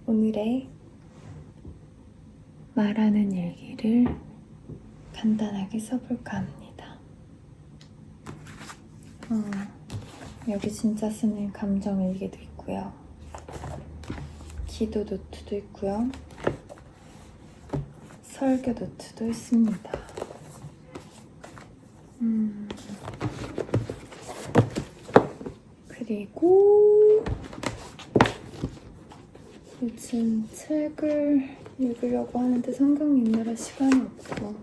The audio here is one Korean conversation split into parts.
오늘의 말하는 일기를 간단하게 써볼까 합니다. 여기 진짜 쓰는 감정 일기도 있고요. 기도 노트도 있고요. 설교 노트도 있습니다. 그리고 요즘 책을 읽으려고 하는데 성경 읽느라 시간이 없고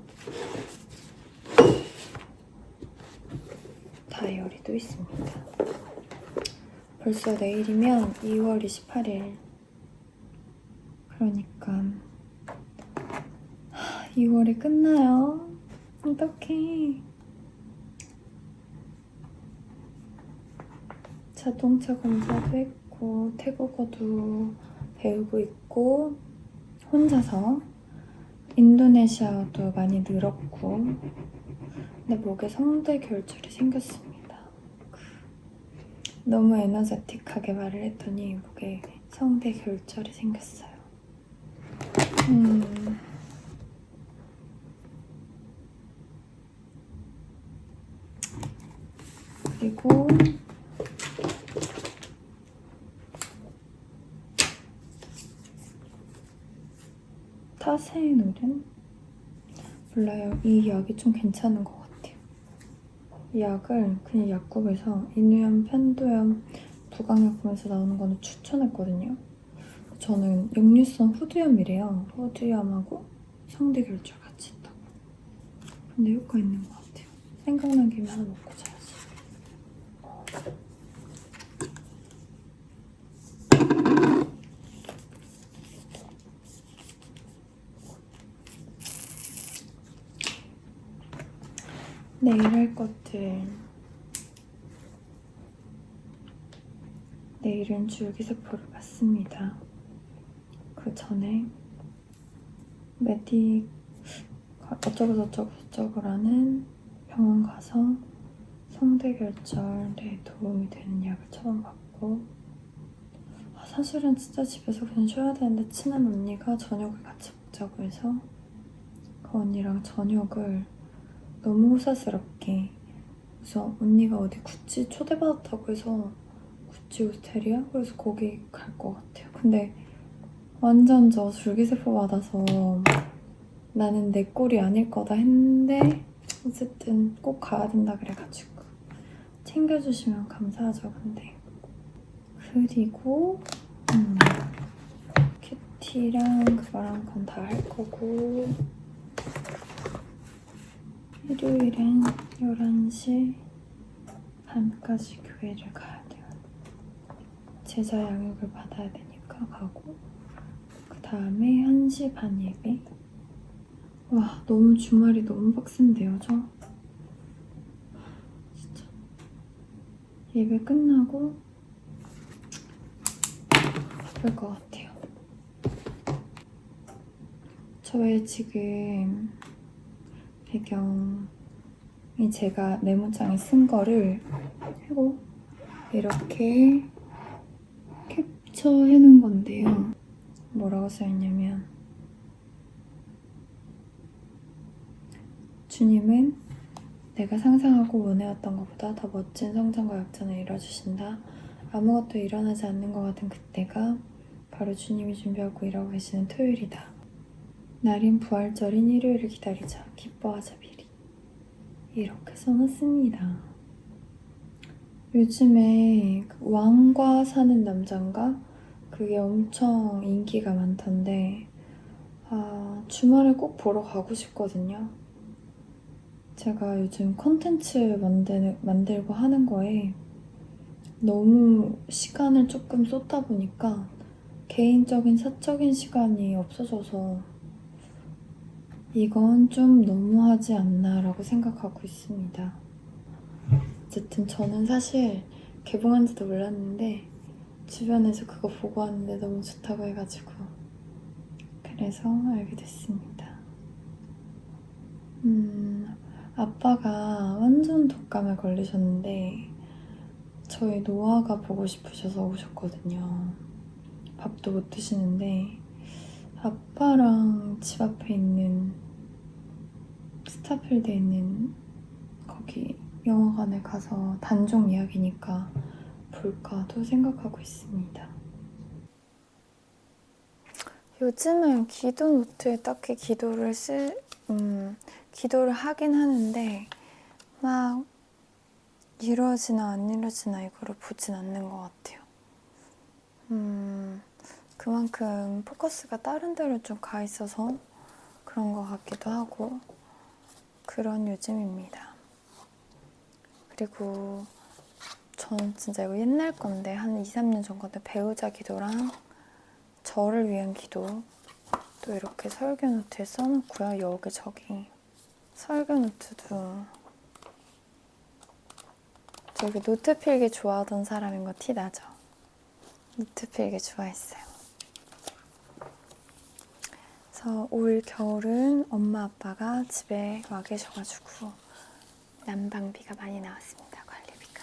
다이어리도 있습니다. 벌써 내일이면 2월 28일. 그러니까 2월이 끝나요. 어떡해. 자동차 검사도 했고 태국어도 배우고 있고 혼자서 인도네시아어도 많이 늘었고 근데 목에 성대 결절이 생겼습니다. 너무 에너제틱하게 말을 했더니 목에 성대 결절이 생겼어요. 그리고 타세놀은? 몰라요. 이 약이 좀 괜찮은 것 같아요. 이 약을 그냥 약국에서 인후염, 편도염, 부강약품에서 나오는 거는 추천했거든요. 저는 역류성 후두염이래요. 후두염하고 성대 결절 같이 있다고. 근데 효과 있는 것 같아요. 생각난 김에 하나 먹고 자야지. 내일 할 것들. 내일은 줄기세포를 받습니다. 그 전에 어쩌고저쩌고라는 병원 가서 성대 결절에 도움이 되는 약을 처음 받고 사실은 진짜 집에서 그냥 쉬어야 되는데 친한 언니가 저녁을 같이 먹자고 해서 그 언니랑 저녁을 너무 호사스럽게 그래서 언니가 어디 구찌 초대받았다고 해서 구찌 호스텔이야? 그래서 거기 갈 것 같아요. 근데 완전 저 줄기세포 받아서 나는 내 꼴이 아닐 거다 했는데 어쨌든 꼭 가야 된다 그래가지고 챙겨주시면 감사하죠. 근데 그리고 큐티랑 그거랑 건 다 할 거고 일요일엔 11시 반까지 교회를 가야 돼요. 제자 양육을 받아야 되니까 가고 그 다음에 1시 반 예배. 와 너무 주말이 너무 빡센데요 저? 진짜 예배 끝나고 바쁠 것 같아요. 저의 지금 배경이 제가 메모장에 쓴 거를 하고 이렇게 캡처해 놓은 건데요. 뭐라고 써있냐면 주님은 내가 상상하고 원해왔던 것보다 더 멋진 성장과 역전을 이뤄주신다. 아무것도 일어나지 않는 것 같은 그때가 바로 주님이 준비하고 일하고 계시는 토요일이다. 날인 부활절인 일요일을 기다리자. 기뻐하자 미리. 이렇게 써놨습니다. 요즘에 왕과 사는 남잔가? 그게 엄청 인기가 많던데 주말에 꼭 보러 가고 싶거든요. 제가 요즘 콘텐츠 만들고 하는 거에 너무 시간을 조금 쏟다 보니까 개인적인 사적인 시간이 없어져서 이건 좀 너무하지 않나 라고 생각하고 있습니다. 어쨌든 저는 사실 개봉한지도 몰랐는데 주변에서 그거 보고 왔는데 너무 좋다고 해가지고 그래서 알게 됐습니다. 아빠가 완전 독감에 걸리셨는데 저희 노아가 보고 싶으셔서 오셨거든요. 밥도 못 드시는데 아빠랑 집 앞에 있는 스타필드에 있는 거기 영화관에 가서 단종 이야기니까 볼까도 생각하고 있습니다. 요즘은 기도 노트에 딱히 기도를 하긴 하는데 막 이루어지나 안 이루어지나 이거를 보진 않는 것 같아요. 그만큼 포커스가 다른 데로 좀 가 있어서 그런 것 같기도 하고 그런 요즘입니다. 그리고 저는 진짜 이거 옛날 건데 한 2, 3년 전 건데 배우자 기도랑 저를 위한 기도 또 이렇게 설교 노트에 써놓고요. 여기저기 설교 노트도 저기 노트 필기 좋아하던 사람인 거 티 나죠? 노트 필기 좋아했어요. 그래서 올 겨울은 엄마 아빠가 집에 와 계셔가지고 난방비가 많이 나왔습니다. 관리비가.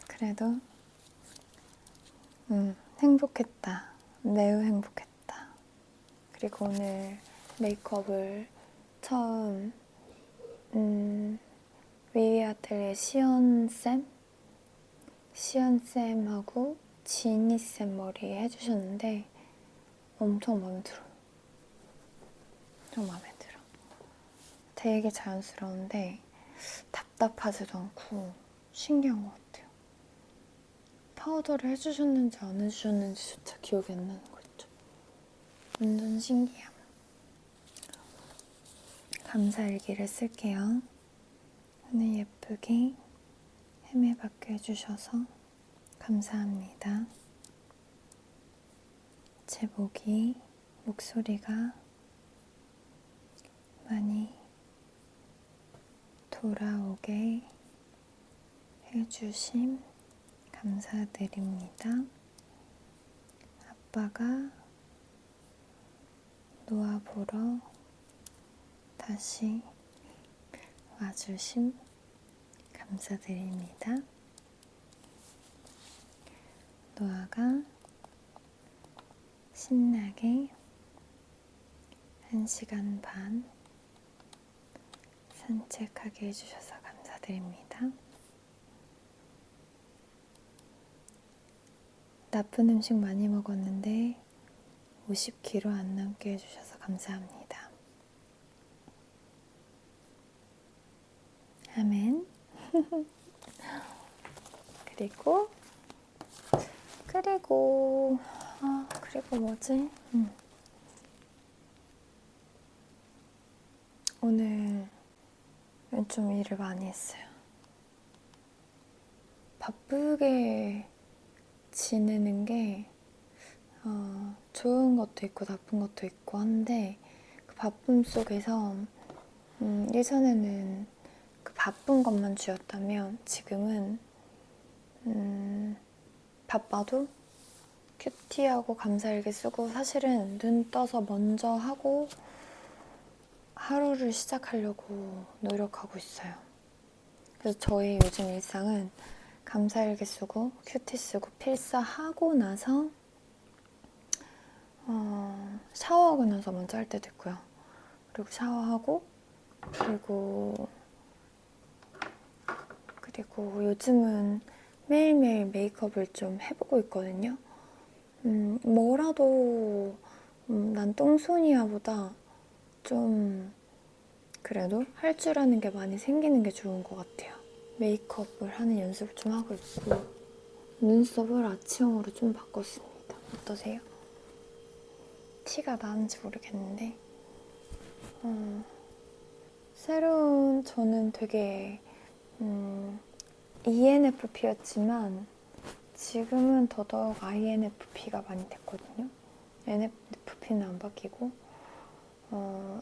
그래도 행복했다. 매우 행복했다. 그리고 오늘 메이크업을 처음 위위 아틀리에 시연쌤하고 지니쌤 머리 해주셨는데 엄청 마음에 들어요. 엄청 마음에 들어. 되게 자연스러운데 답답하지도 않고 신기한 것 같아요. 파우더를 해주셨는지 안 해주셨는지조차 기억이 안 나는 거 있죠. 완전 신기함. 감사일기를 쓸게요. 오늘 예쁘게 헤매받게 해주셔서 감사합니다. 제 목소리가 많이 돌아오게 해주심 감사드립니다. 아빠가 노아 보러 다시 와주심 감사드립니다. 노아가 신나게 1시간 반 산책하게 해주셔서 감사드립니다. 나쁜 음식 많이 먹었는데 50kg 안 남게 해주셔서 감사합니다. 아멘. 그리고 뭐지? 오늘 좀 일을 많이 했어요. 바쁘게 지내는 게 좋은 것도 있고 나쁜 것도 있고 한데 그 바쁨 속에서 예전에는 그 바쁜 것만 주였다면 지금은 바빠도 큐티하고 감사일기 쓰고 사실은 눈 떠서 먼저 하고 하루를 시작하려고 노력하고 있어요. 그래서 저의 요즘 일상은 감사일기 쓰고 큐티 쓰고 필사하고 나서 샤워하고 나서 먼저 할 때도 있고요. 그리고 샤워하고 그리고 요즘은 매일매일 메이크업을 좀 해보고 있거든요. 뭐라도 난 똥손이야 보다 좀 그래도 할 줄 아는 게 많이 생기는 게 좋은 것 같아요. 메이크업을 하는 연습을 좀 하고 있고 눈썹을 아치형으로 좀 바꿨습니다. 어떠세요? 티가 나는지 모르겠는데 새로운 저는 되게 ENFP였지만 지금은 더더욱 INFP가 많이 됐거든요. NFP는 안 바뀌고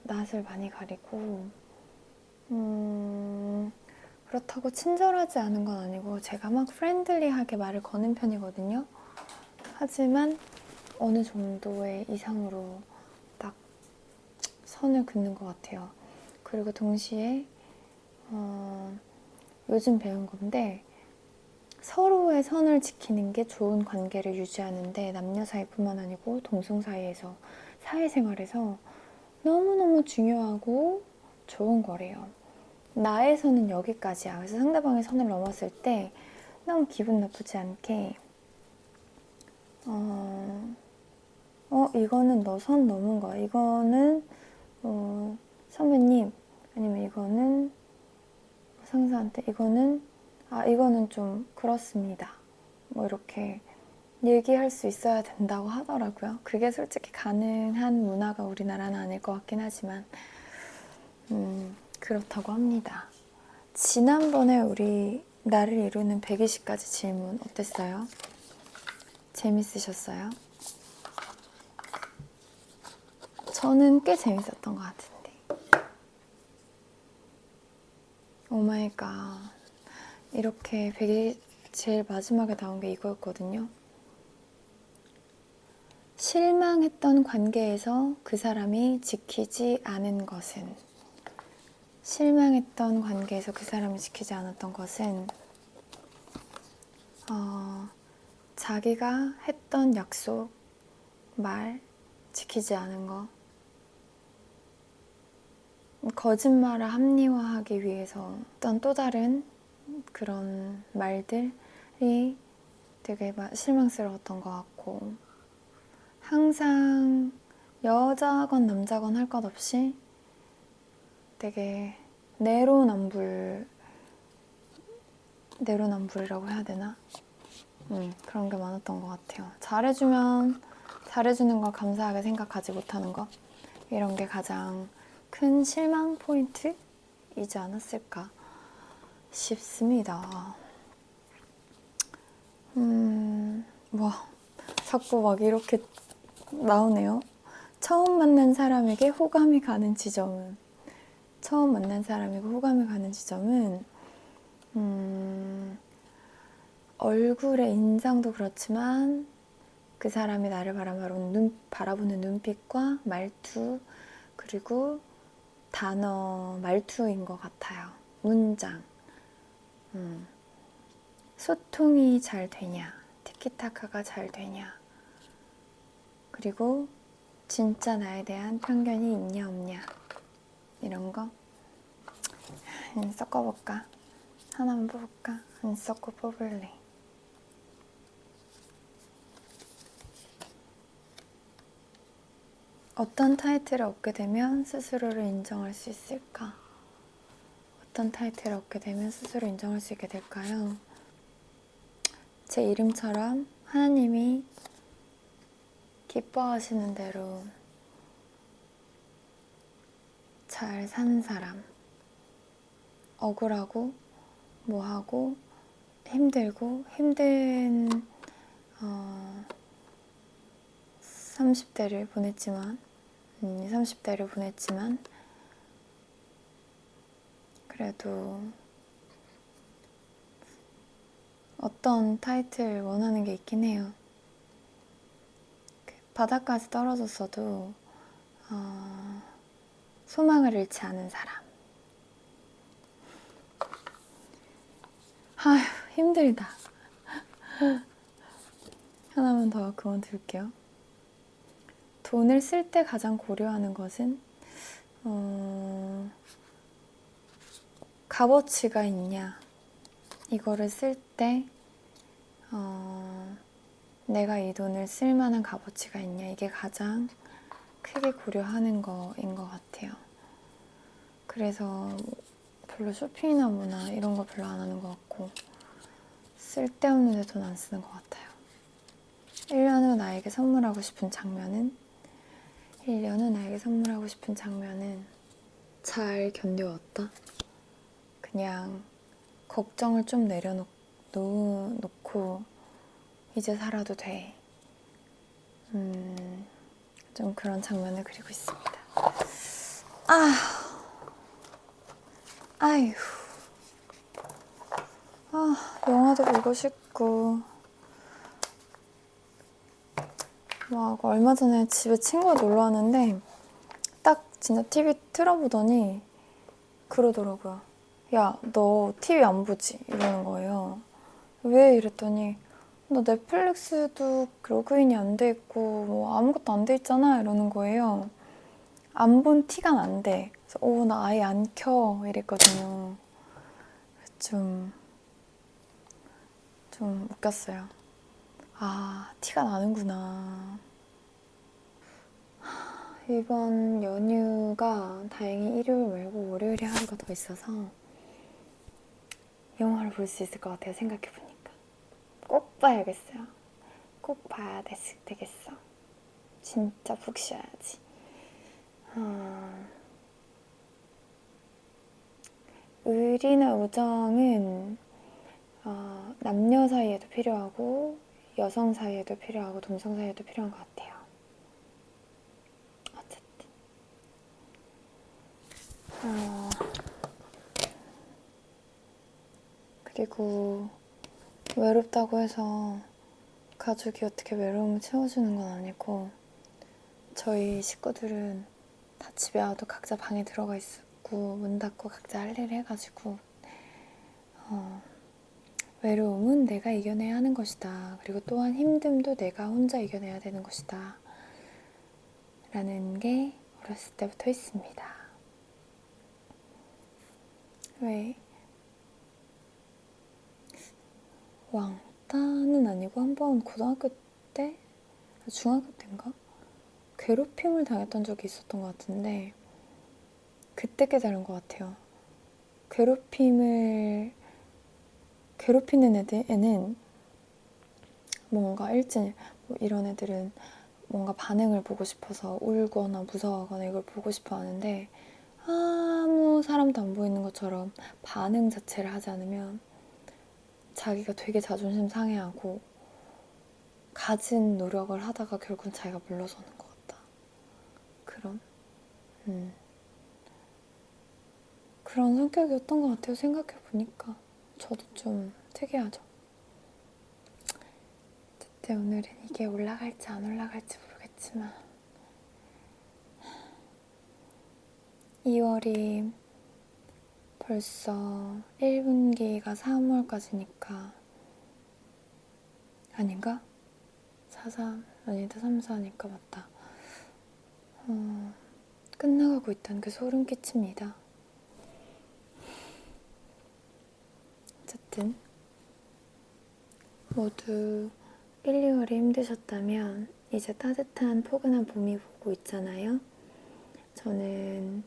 낯을 많이 가리고 그렇다고 친절하지 않은 건 아니고 제가 막 프렌들리하게 말을 거는 편이거든요. 하지만 어느 정도의 이상으로 딱 선을 긋는 것 같아요. 그리고 동시에 요즘 배운 건데 서로의 선을 지키는 게 좋은 관계를 유지하는데 남녀 사이뿐만 아니고 동성 사이에서 사회생활에서 너무너무 중요하고 좋은 거래요. 나의 선은 여기까지야. 그래서 상대방의 선을 넘었을 때 너무 기분 나쁘지 않게 이거는 너 선 넘은 거야. 이거는 선배님 아니면 이거는 상사한테 이거는 좀 그렇습니다. 뭐 이렇게 얘기할 수 있어야 된다고 하더라고요. 그게 솔직히 가능한 문화가 우리나라는 아닐 것 같긴 하지만 그렇다고 합니다. 지난번에 우리 나를 이루는 120가지 질문 어땠어요? 재밌으셨어요? 저는 꽤 재밌었던 것 같은데. 오마이갓. 이렇게 제일 마지막에 나온 게 이거였거든요. 실망했던 관계에서 그 사람이 지키지 않은 것은 실망했던 관계에서 그 사람이 지키지 않았던 것은 자기가 했던 약속, 말 지키지 않은 거, 거짓말을 합리화하기 위해서 어떤 또 다른 그런 말들이 되게 실망스러웠던 것 같고, 항상 여자건 남자건 할 것 없이 되게 내로남불이라고 해야 되나? 그런 게 많았던 것 같아요. 잘해주면 잘해주는 걸 감사하게 생각하지 못하는 것, 이런 게 가장 큰 실망 포인트이지 않았을까 싶습니다. 와, 자꾸 막 이렇게 나오네요. 처음 만난 사람에게 호감이 가는 지점은 얼굴의 인상도 그렇지만 그 사람이 나를 바라보는 눈빛과 말투, 그리고 말투인 것 같아요. 문장. 소통이 잘 되냐, 티키타카가 잘 되냐, 그리고 진짜 나에 대한 편견이 있냐 없냐, 이런 거. 섞어볼까? 하나만 뽑을까? 안 섞고 뽑을래. 어떤 타이틀을 얻게 되면 스스로를 인정할 수 있을까? 어떤 타이틀을 얻게 되면 스스로 인정할 수 있게 될까요? 제 이름처럼 하나님이 기뻐하시는 대로 잘 사는 사람, 억울하고 뭐하고 힘들고 힘든 30대를 보냈지만 30대를 보냈지만 그래도 어떤 타이틀 원하는 게 있긴 해요. 바닥까지 떨어졌어도 소망을 잃지 않은 사람. 아휴, 힘들다. 하나만 더 그만둘게요. 돈을 쓸 때 가장 고려하는 것은 값어치가 있냐. 이거를 쓸 때 내가 이 돈을 쓸 만한 값어치가 있냐. 이게 가장 크게 고려하는 거인 것 같아요. 그래서 별로 쇼핑이나 뭐나 이런 거 별로 안 하는 것 같고 쓸데없는 데 돈 안 쓰는 것 같아요. 1년 후 나에게 선물하고 싶은 장면은 잘 견뎌왔다. 그냥 걱정을 좀 내려놓고 이제 살아도 돼. 좀 그런 장면을 그리고 있습니다. 아휴. 영화도 보고 싶고. 막 얼마 전에 집에 친구가 놀러 왔는데 딱 진짜 TV 틀어보더니 그러더라고요. 야, 너 TV 안 보지? 이러는 거예요. 왜? 이랬더니 나 넷플릭스도 로그인이 안 돼 있고 뭐 아무것도 안 돼 있잖아 이러는 거예요. 안 본 티가 난대. 그래서 나 아예 안 켜 이랬거든요. 좀 웃겼어요. 아, 티가 나는구나. 이번 연휴가 다행히 일요일 말고 월요일에 하루가 더 있어서 영화를 볼 수 있을 것 같아요. 생각해보니까. 꼭 봐야겠어요. 꼭 봐야 되겠어. 진짜 푹 쉬어야지. 의리나 우정은 남녀 사이에도 필요하고 여성 사이에도 필요하고 동성 사이에도 필요한 것 같아요. 어쨌든 그리고 외롭다고 해서 가족이 어떻게 외로움을 채워주는 건 아니고 저희 식구들은 다 집에 와도 각자 방에 들어가 있고 문 닫고 각자 할 일을 해가지고 외로움은 내가 이겨내야 하는 것이다. 그리고 또한 힘듦도 내가 혼자 이겨내야 되는 것이다. 라는 게 어렸을 때부터 있습니다. 왜? 왕따는 아니고 한번 고등학교 때? 중학교 때인가? 괴롭힘을 당했던 적이 있었던 것 같은데 그때 깨달은 것 같아요. 괴롭히는 애는 뭔가 일진, 뭐 이런 애들은 뭔가 반응을 보고 싶어서 울거나 무서워하거나 이걸 보고 싶어 하는데 아무 사람도 안 보이는 것처럼 반응 자체를 하지 않으면 자기가 되게 자존심 상해하고 가진 노력을 하다가 결국은 자기가 물러서는 것 같다. 그런 성격이었던 것 같아요. 생각해보니까. 저도 좀 특이하죠. 어쨌든 오늘은 이게 올라갈지 안 올라갈지 모르겠지만 2월이 벌써 1분기가 3월까지니까 아닌가? 4, 아니다 3, 4니까 맞다. 끝나가고 있다는 게 소름 끼칩니다. 어쨌든 모두 1, 2월이 힘드셨다면 이제 따뜻한 포근한 봄이 오고 있잖아요. 저는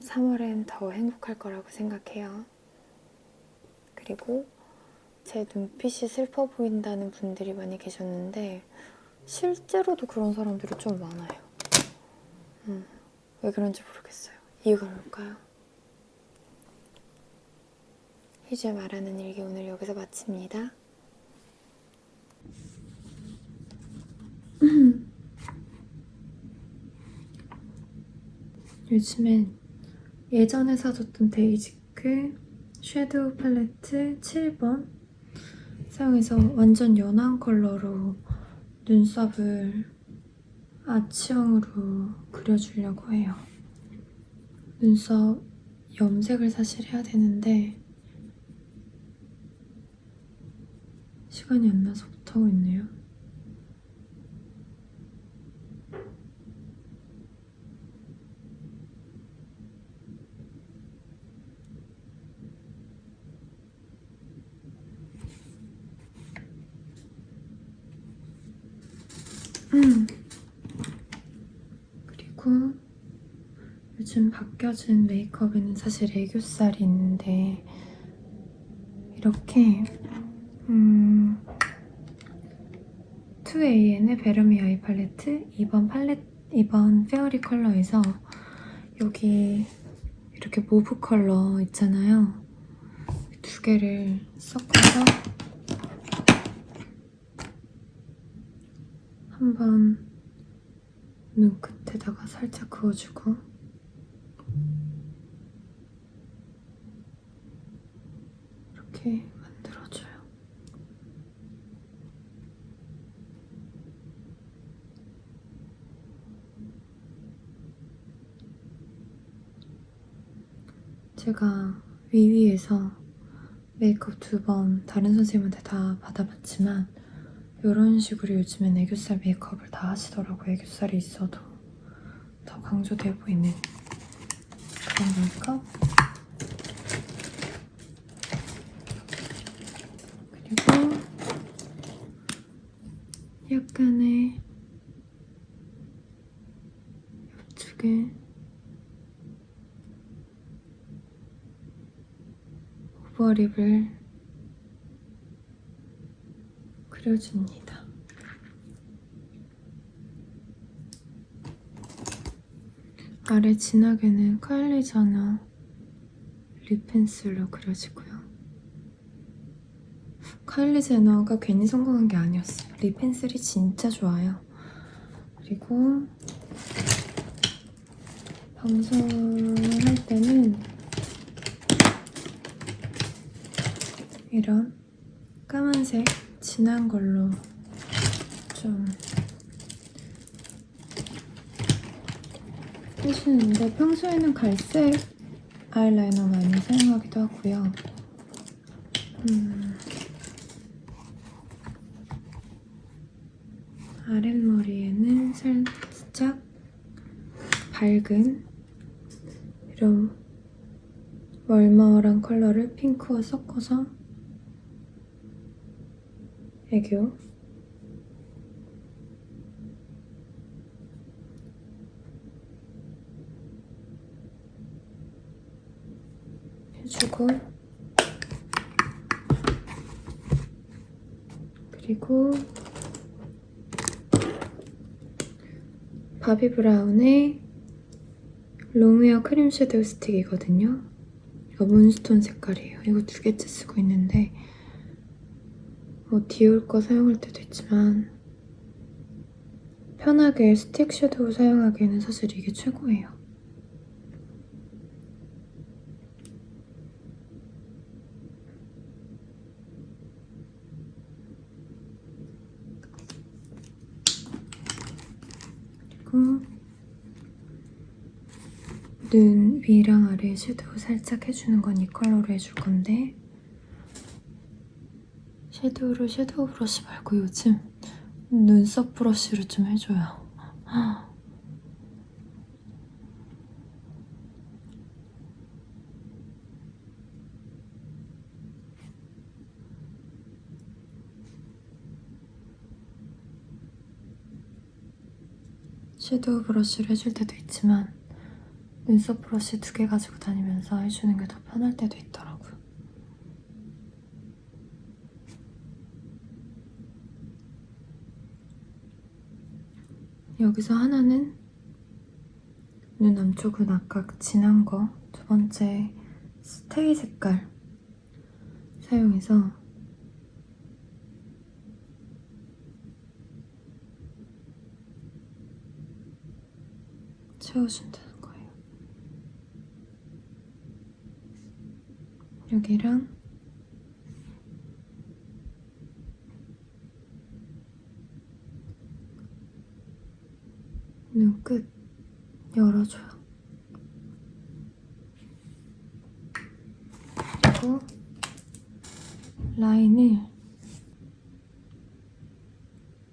3월엔 더 행복할 거라고 생각해요. 그리고 제 눈빛이 슬퍼 보인다는 분들이 많이 계셨는데 실제로도 그런 사람들이 좀 많아요. 왜 그런지 모르겠어요. 이유가 뭘까요? 희주의 말하는 일기 오늘 여기서 마칩니다. 요즘엔 예전에 사줬던 데이지크 섀도우 팔레트 7번 사용해서 완전 연한 컬러로 눈썹을 아치형으로 그려주려고 해요. 눈썹 염색을 사실 해야 되는데 시간이 안 나서 못하고 있네요. 그리고 요즘 바뀌어진 메이크업에는 사실 애교살이 있는데 이렇게 2AN의 베러미 아이 팔레트 2번 페어리 컬러에서 여기 이렇게 모브 컬러 있잖아요. 두 개를 섞어서 한번 눈끝에다가 살짝 그어주고 이렇게 만들어줘요. 제가 위위에서 메이크업 2번 다른 선생님한테 다 받아봤지만 이런 식으로 요즘엔 애교살 메이크업을 다 하시더라고요. 애교살이 있어도 더 강조돼 보이는 그런 메이크업. 그리고 약간의 이쪽에 오버립을 그려줍니다. 아래 진하게는 카일리 제너 립 펜슬로 그려지고요. 카일리 제너가 괜히 성공한 게 아니었어요. 립 펜슬이 진짜 좋아요. 그리고 방송을 할 때는 이런 까만색 진한 걸로 좀 해주는데 평소에는 갈색 아이라이너 많이 사용하기도 하고요. 아랫머리에는 살짝 밝은 이런 멀멀한 컬러를 핑크와 섞어서 애교 해주고, 그리고 바비 브라운의 롱웨어 크림 섀도우 스틱이거든요. 이거 문스톤 색깔이에요. 이거 2개째 쓰고 있는데 뭐 디올 거 사용할 때도 있지만 편하게 스틱 섀도우 사용하기에는 사실 이게 최고예요. 그리고 눈 위랑 아래 섀도우 살짝 해주는 건 이 컬러로 해줄 건데, 섀도우를 섀도우 브러쉬 말고 요즘 눈썹 브러쉬로 좀 해줘요. 섀도우 브러쉬를 해줄 때도 있지만 눈썹 브러쉬 2개 가지고 다니면서 해주는 게 더 편할 때도 있더라고요. 여기서 하나는 눈 안쪽은 아까 진한 거 2번째 스테이 색깔 사용해서 채워준다는 거예요. 여기랑 눈끝 열어줘요. 그리고 라인을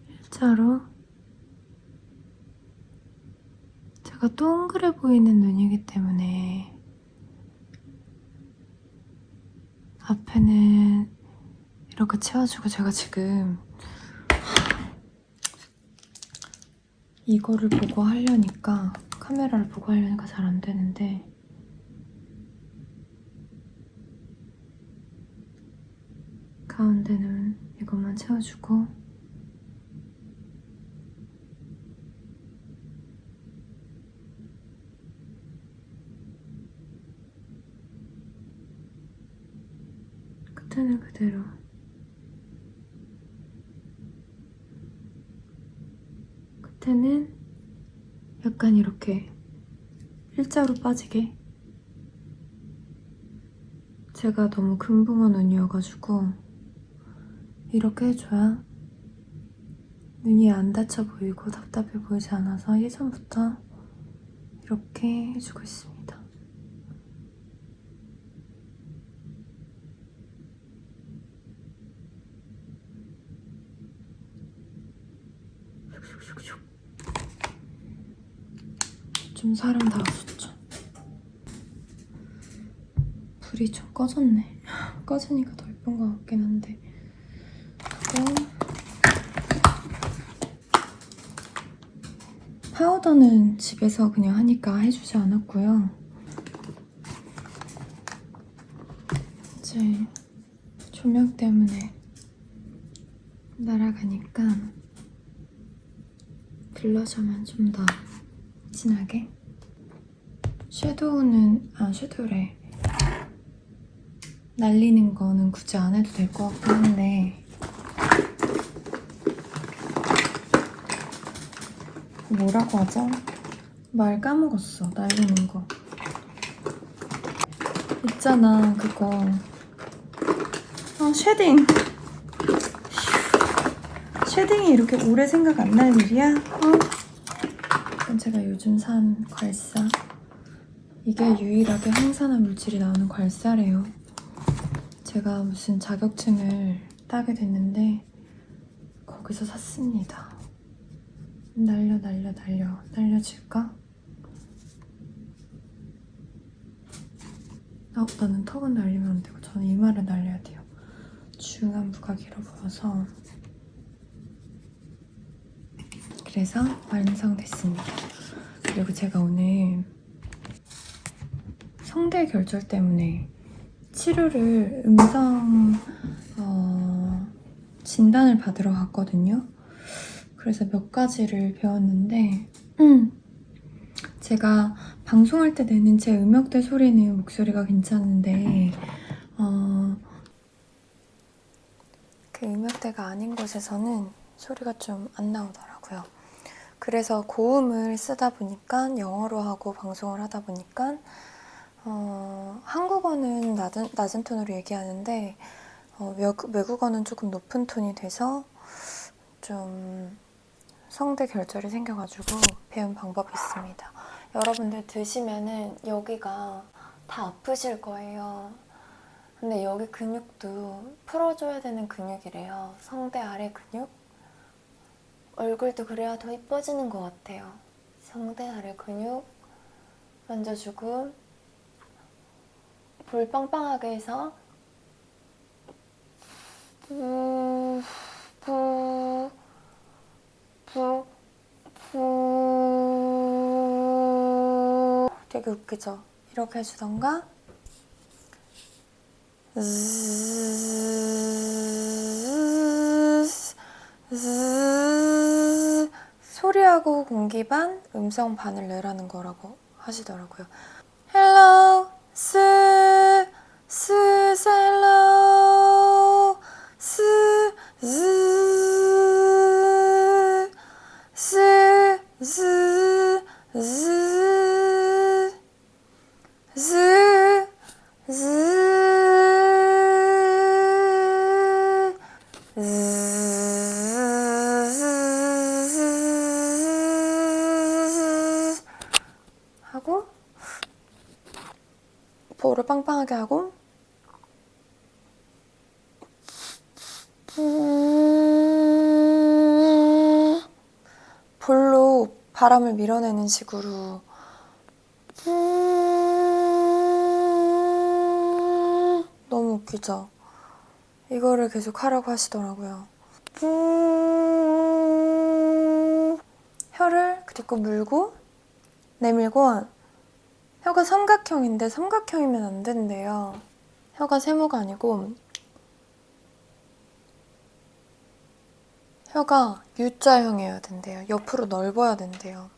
일자로, 제가 동그래 보이는 눈이기 때문에 앞에는 이렇게 채워주고, 제가 지금 이거를 보고 하려니까, 카메라를 보고 하려니까 잘 안 되는데 가운데는 이것만 채워주고, 끝에는 그대로. 끝에는 약간 이렇게 일자로 빠지게. 제가 너무 금붕어 눈이어가지고 이렇게 해줘야 눈이 안 다쳐 보이고 답답해 보이지 않아서 예전부터 이렇게 해주고 있습니다. 좀 사람 다 왔었죠. 불이 좀 꺼졌네. 꺼지니까 더 예쁜 것 같긴 한데. 그리고 파우더는 집에서 그냥 하니까 해주지 않았고요. 이제 조명 때문에 날아가니까 블러셔만 좀 더 진하게. 섀도우래. 날리는 거는 굳이 안 해도 될 것 같긴 한데 뭐라고 하죠? 말 까먹었어. 날리는 거 있잖아, 그거. 쉐딩이 이렇게 오래 생각 안 날 일이야? 이건 제가 요즘 산 괄사. 이게 유일하게 항산화 물질이 나오는 괄사래요. 제가 무슨 자격증을 따게 됐는데 거기서 샀습니다. 날려줄까? 나는 턱은 날리면 안 되고 저는 이마를 날려야 돼요. 중안부가 길어 보여서. 그래서 완성됐습니다. 그리고 제가 오늘 성대 결절 때문에 치료를 진단을 받으러 갔거든요. 그래서 몇 가지를 배웠는데 제가 방송할 때 내는 제 음역대 소리는 목소리가 괜찮은데 그 음역대가 아닌 곳에서는 소리가 좀 안 나오더라고요. 그래서 고음을 쓰다 보니까 영어로 하고 방송을 하다 보니까 한국어는 낮은 톤으로 얘기하는데 외국어는 조금 높은 톤이 돼서 좀 성대 결절이 생겨가지고 배운 방법이 있습니다. 여러분들 드시면은 여기가 다 아프실 거예요. 근데 여기 근육도 풀어줘야 되는 근육이래요. 성대 아래 근육? 얼굴도 그래야 더 이뻐지는 것 같아요. 성대 아래 근육 만져주고 볼 빵빵하게 해서 되게 웃기죠? 이렇게 해주던가 소리하고 공기 반, 음성 반을 내라는 거라고 하시더라고요. Hello, hello, 하고 볼을 빵빵하게 하고 볼로 바람을 밀어내는 식으로 너무 웃기죠? 이거를 계속 하라고 하시더라고요. 혀를 그리고 물고 내밀고 혀가 삼각형인데 삼각형이면 안 된대요. 혀가 세모가 아니고 혀가 U자형이어야 된대요. 옆으로 넓어야 된대요.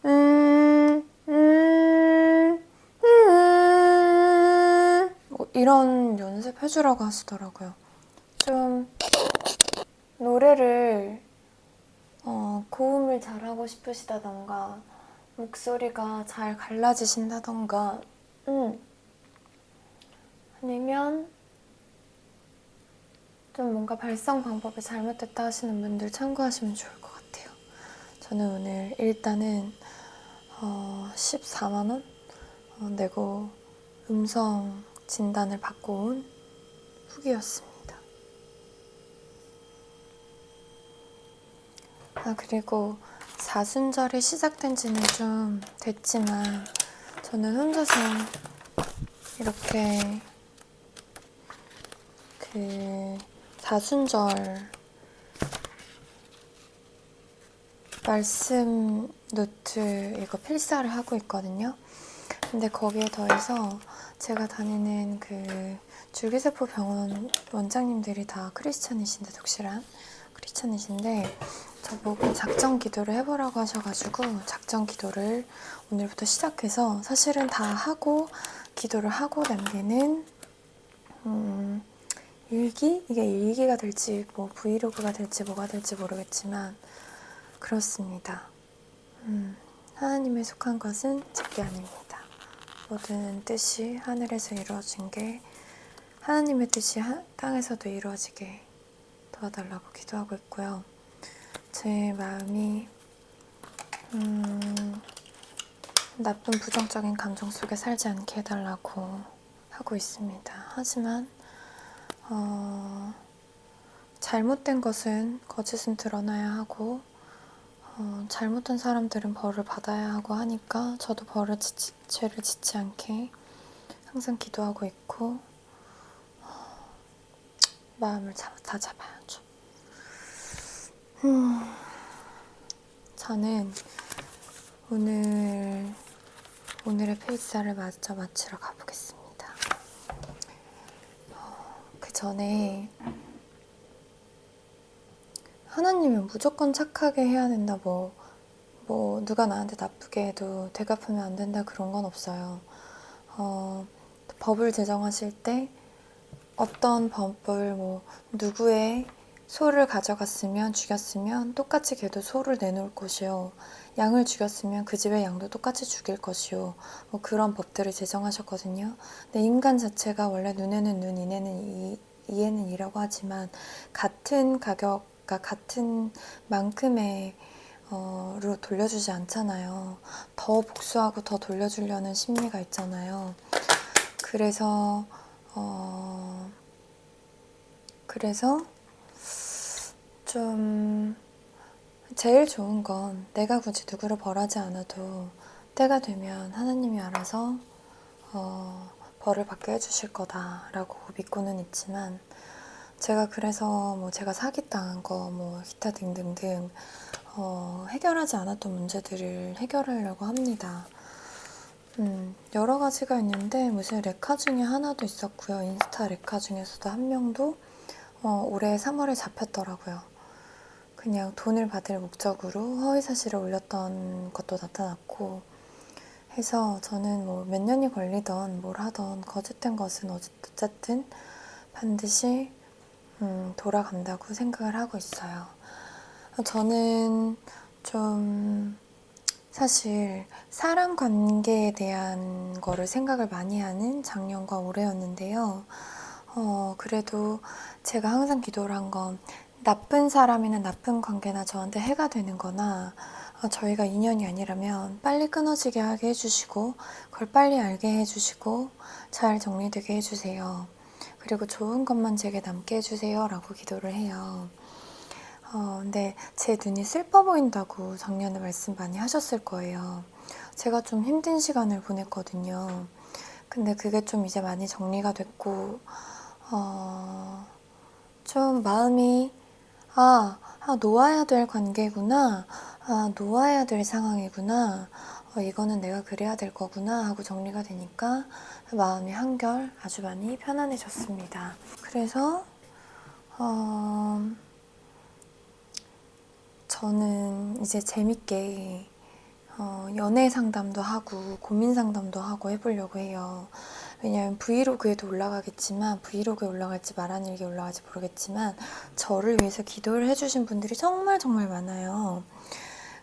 이런 연습해주라고 하시더라고요. 좀 노래를 고음을 잘하고 싶으시다던가 목소리가 잘 갈라지신다던가 아니면 좀 뭔가 발성 방법이 잘못됐다 하시는 분들 참고하시면 좋을 것 같아요. 저는 오늘 일단은 14만 원 내고 음성 진단을 받고 온 후기였습니다. 그리고 사순절이 시작된 지는 좀 됐지만 저는 혼자서 이렇게 그 사순절 말씀 노트 이거 필사를 하고 있거든요. 근데 거기에 더해서 제가 다니는 그 줄기세포 병원 원장님들이 다 크리스찬이신데, 독실한 크리스찬이신데 저보고 작정 기도를 해보라고 하셔가지고 작정 기도를 오늘부터 시작해서, 사실은 다 하고 기도를 하고 남기는 일기? 이게 일기가 될지 뭐 브이로그가 될지 뭐가 될지 모르겠지만 그렇습니다. 하나님에 속한 것은 제게 아닙니다. 모든 뜻이 하늘에서 이루어진 게 하나님의 뜻이 땅에서도 이루어지게 도와달라고 기도하고 있고요. 제 마음이 나쁜 부정적인 감정 속에 살지 않게 해달라고 하고 있습니다. 하지만 잘못된 것은 거짓은 드러나야 하고 잘못한 사람들은 벌을 받아야 하고 하니까 저도 죄를 짓지 않게 항상 기도하고 있고 마음을 다 잡아야죠. 저는 오늘의 필사를 마저 마치러 가보겠습니다. 그 전에 하나님은 무조건 착하게 해야 된다, 뭐 누가 나한테 나쁘게 해도 되갚으면 안 된다, 그런 건 없어요. 법을 제정하실 때 어떤 법을 뭐 누구의 소를 가져갔으면, 죽였으면 똑같이 걔도 소를 내놓을 것이요, 양을 죽였으면 그 집의 양도 똑같이 죽일 것이요, 뭐 그런 법들을 제정하셨거든요. 근데 인간 자체가 원래 눈에는 눈, 이에는 이라고 하지만 같은 가격, 같은 만큼의 로 돌려주지 않잖아요. 더 복수하고 더 돌려주려는 심리가 있잖아요. 그래서 좀 제일 좋은 건 내가 굳이 누구를 벌하지 않아도 때가 되면 하나님이 알아서 벌을 받게 해주실 거다라고 믿고는 있지만, 제가 그래서 뭐 제가 사기당한 거 뭐 기타 등등등 해결하지 않았던 문제들을 해결하려고 합니다. 여러 가지가 있는데 무슨 레카 중에 하나도 있었고요. 인스타 레카 중에서도 한 명도 올해 3월에 잡혔더라고요. 그냥 돈을 받을 목적으로 허위 사실을 올렸던 것도 나타났고 해서, 저는 뭐 몇 년이 걸리던 뭘 하던 거짓된 것은 어쨌든 반드시 돌아간다고 생각을 하고 있어요. 저는 좀 사실 사람 관계에 대한 거를 생각을 많이 하는 작년과 올해였는데요. 그래도 제가 항상 기도를 한 건 나쁜 사람이나 나쁜 관계나 저한테 해가 되는 거나 저희가 인연이 아니라면 빨리 끊어지게 하게 해주시고 그걸 빨리 알게 해주시고 잘 정리되게 해주세요. 그리고 좋은 것만 제게 남게 해주세요 라고 기도를 해요. 근데 제 눈이 슬퍼 보인다고 작년에 말씀 많이 하셨을 거예요. 제가 좀 힘든 시간을 보냈거든요. 근데 그게 좀 이제 많이 정리가 됐고 좀 마음이 놓아야 될 관계구나, 놓아야 될 상황이구나, 이거는 내가 그래야 될 거구나 하고 정리가 되니까 마음이 한결 아주 많이 편안해졌습니다. 그래서 저는 이제 재밌게 연애 상담도 하고 고민 상담도 하고 해보려고 해요. 왜냐면 브이로그에도 올라가겠지만, 브이로그에 올라갈지 말한일기에 올라갈지 모르겠지만 저를 위해서 기도를 해주신 분들이 정말 정말 많아요.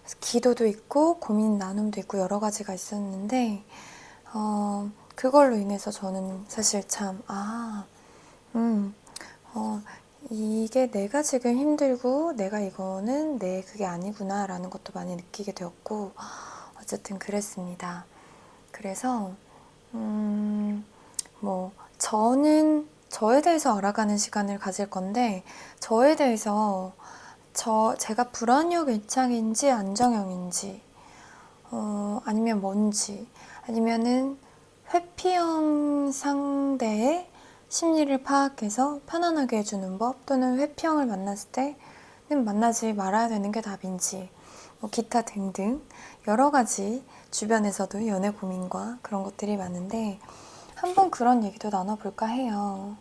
그래서 기도도 있고 고민 나눔도 있고 여러 가지가 있었는데 그걸로 인해서 저는 사실 참 이게 내가 지금 힘들고 내가 이거는 그게 아니구나 라는 것도 많이 느끼게 되었고, 어쨌든 그랬습니다. 그래서 뭐 저는 저에 대해서 알아가는 시간을 가질 건데, 저에 대해서 제가 불안형 일창인지 안정형인지, 아니면 뭔지, 아니면은 회피형 상대의 심리를 파악해서 편안하게 해주는 법, 또는 회피형을 만났을 때는 만나지 말아야 되는 게 답인지, 뭐 기타 등등 여러 가지 주변에서도 연애 고민과 그런 것들이 많은데 한번 그런 얘기도 나눠볼까 해요.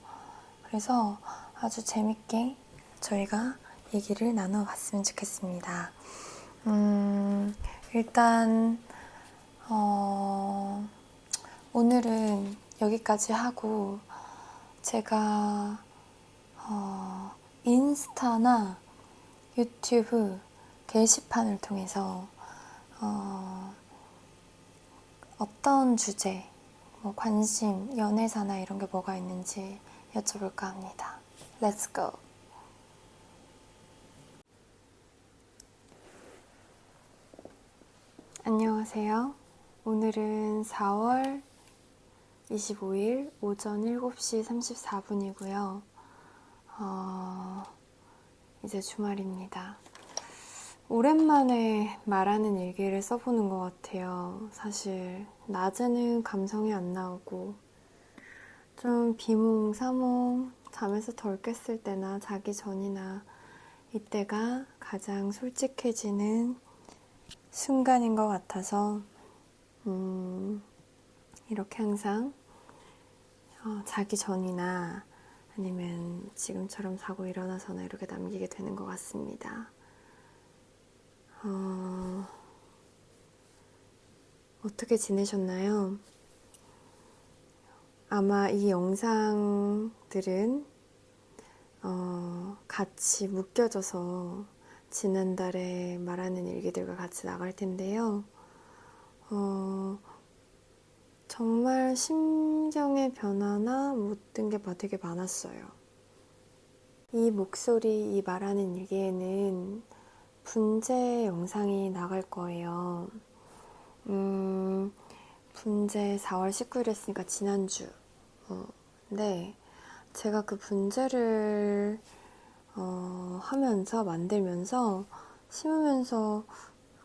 그래서 아주 재밌게 저희가 얘기를 나눠봤으면 좋겠습니다. 일단 오늘은 여기까지 하고 제가 인스타나 유튜브 게시판을 통해서 어떤 주제, 뭐 관심, 연애사나 이런 게 뭐가 있는지 여쭤볼까 합니다. Let's go! 안녕하세요. 오늘은 4월 25일 오전 7시 34분이고요. 이제 주말입니다. 오랜만에 말하는 일기를 써보는 것 같아요. 사실 낮에는 감성이 안 나오고 좀 비몽사몽 잠에서 덜 깼을 때나 자기 전이나 이때가 가장 솔직해지는 순간인 것 같아서 이렇게 항상 자기 전이나 아니면 지금처럼 자고 일어나서나 이렇게 남기게 되는 것 같습니다. 어떻게 지내셨나요? 아마 이 영상들은 같이 묶여져서 지난달에 말하는 일기들과 같이 나갈 텐데요. 정말 심경의 변화나 모든 게 되게 많았어요. 이 목소리, 이 말하는 일기에는 분재 영상이 나갈 거예요. 분재 4월 19일 했으니까 지난주. 근데 제가 그 분재를 하면서, 만들면서, 심으면서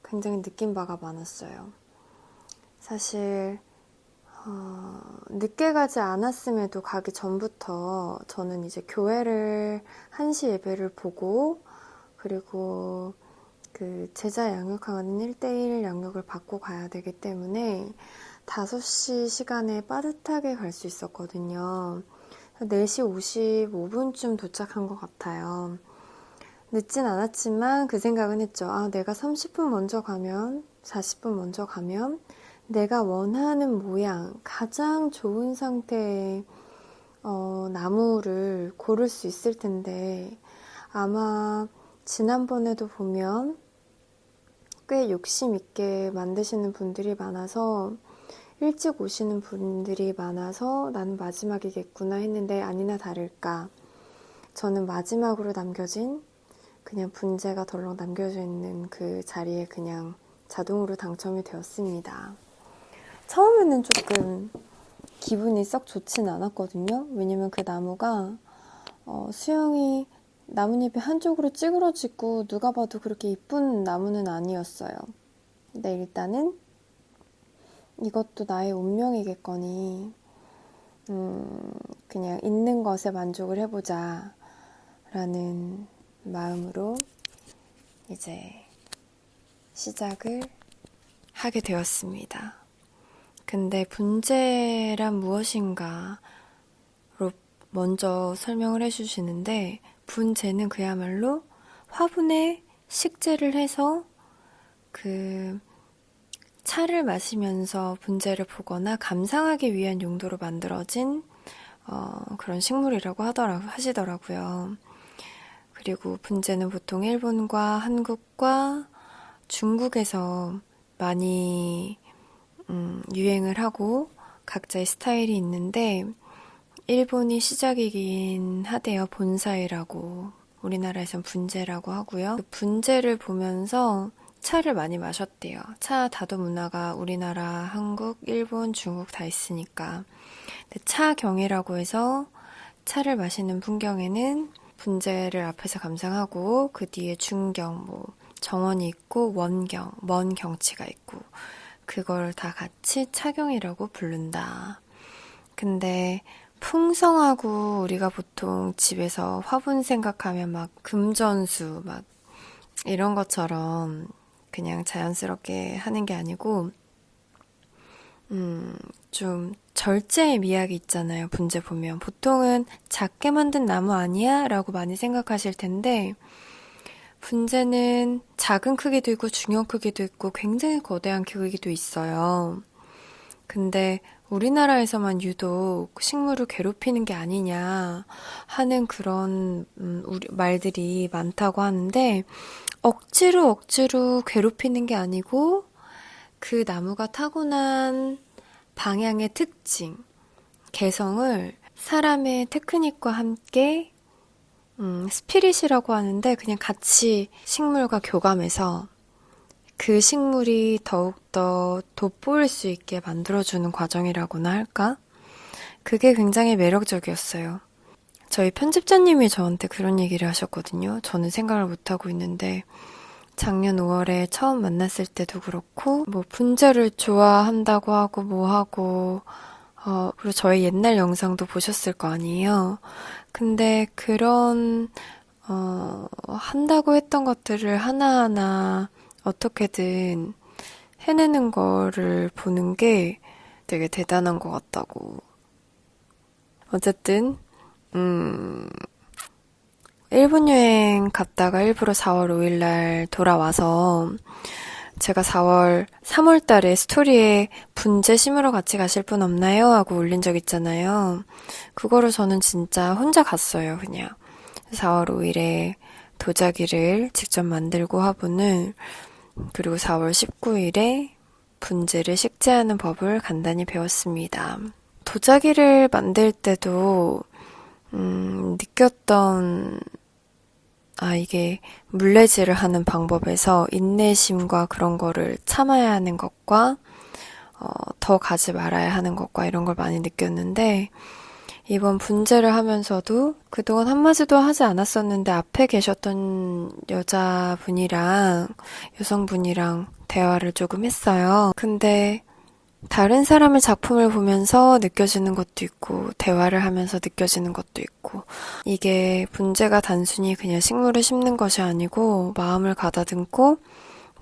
굉장히 느낀 바가 많았어요. 사실 늦게 가지 않았음에도 가기 전부터 저는 이제 교회를 1시 예배를 보고 그리고 그 제자 양육하는 1대1 양육을 받고 가야 되기 때문에 5시 시간에 빠듯하게 갈 수 있었거든요. 4시 55분쯤 도착한 것 같아요. 늦진 않았지만 그 생각은 했죠. 내가 30분 먼저 가면, 40분 먼저 가면 내가 원하는 모양, 가장 좋은 상태의 나무를 고를 수 있을 텐데 아마 지난번에도 보면 꽤 욕심 있게 만드시는 분들이 많아서 일찍 오시는 분들이 많아서 나는 마지막이겠구나 했는데 아니나 다를까 저는 마지막으로 남겨진 그냥 분재가 덜렁 남겨져 있는 그 자리에 그냥 자동으로 당첨이 되었습니다. 처음에는 조금 기분이 썩 좋진 않았거든요. 왜냐면 그 나무가 수영이 나뭇잎이 한쪽으로 찌그러지고 누가 봐도 그렇게 이쁜 나무는 아니었어요. 근데 일단은 이것도 나의 운명이겠거니 그냥 있는 것에 만족을 해보자 라는 마음으로 이제 시작을 하게 되었습니다. 근데 분재란 무엇인가로 먼저 설명을 해주시는데 분재는 그야말로 화분에 식재를 해서 그 차를 마시면서 분재를 보거나 감상하기 위한 용도로 만들어진 그런 식물이라고 하시더라고요. 그리고 분재는 보통 일본과 한국과 중국에서 많이 유행을 하고 각자의 스타일이 있는데 일본이 시작이긴 하대요. 본사이라고 우리나라에선 분재라고 하고요. 그 분재를 보면서 차를 많이 마셨대요. 차 다도 문화가 우리나라, 한국, 일본, 중국 다 있으니까. 차 경이라고 해서 차를 마시는 풍경에는 분재를 앞에서 감상하고 그 뒤에 중경, 뭐 정원이 있고 원경, 먼 경치가 있고 그걸 다 같이 착용이라고 부른다. 근데 풍성하고 우리가 보통 집에서 화분 생각하면 막 금전수 막 이런 것처럼 그냥 자연스럽게 하는 게 아니고 좀 절제의 미학이 있잖아요. 분재 보면 보통은 작게 만든 나무 아니야? 라고 많이 생각하실 텐데 분재는 작은 크기도 있고 중형 크기도 있고 굉장히 거대한 크기도 있어요. 근데 우리나라에서만 유독 식물을 괴롭히는 게 아니냐 하는 그런 말들이 많다고 하는데 억지로 괴롭히는 게 아니고 그 나무가 타고난 방향의 특징, 개성을 사람의 테크닉과 함께 스피릿이라고 하는데 그냥 같이 식물과 교감해서 그 식물이 더욱더 돋보일 수 있게 만들어주는 과정이라고나 할까? 그게 굉장히 매력적이었어요. 저희 편집자님이 저한테 그런 얘기를 하셨거든요. 저는 생각을 못하고 있는데 작년 5월에 처음 만났을 때도 그렇고 뭐 분재를 좋아한다고 하고 뭐 하고 그리고 저희 옛날 영상도 보셨을 거 아니에요. 근데 그런 한다고 했던 것들을 하나하나 어떻게든 해내는 거를 보는 게 되게 대단한 것 같다고. 어쨌든 일본 여행 갔다가 일부러 4월 5일 날 돌아와서 제가 3월 달에 스토리에 분재 심으러 같이 가실 분 없나요? 하고 올린 적 있잖아요. 그거를 저는 진짜 혼자 갔어요, 그냥. 4월 5일에 도자기를 직접 만들고 화분을, 그리고 4월 19일에 분재를 식재하는 법을 간단히 배웠습니다. 도자기를 만들 때도 느꼈던 이게 물레질을 하는 방법에서 인내심과 그런 거를 참아야 하는 것과 더 가지 말아야 하는 것과 이런 걸 많이 느꼈는데 이번 분재를 하면서도 그동안 한마디도 하지 않았었는데 앞에 계셨던 여성분이랑 대화를 조금 했어요. 근데 다른 사람의 작품을 보면서 느껴지는 것도 있고, 대화를 하면서 느껴지는 것도 있고, 이게 분재가 단순히 그냥 식물을 심는 것이 아니고, 마음을 가다듬고,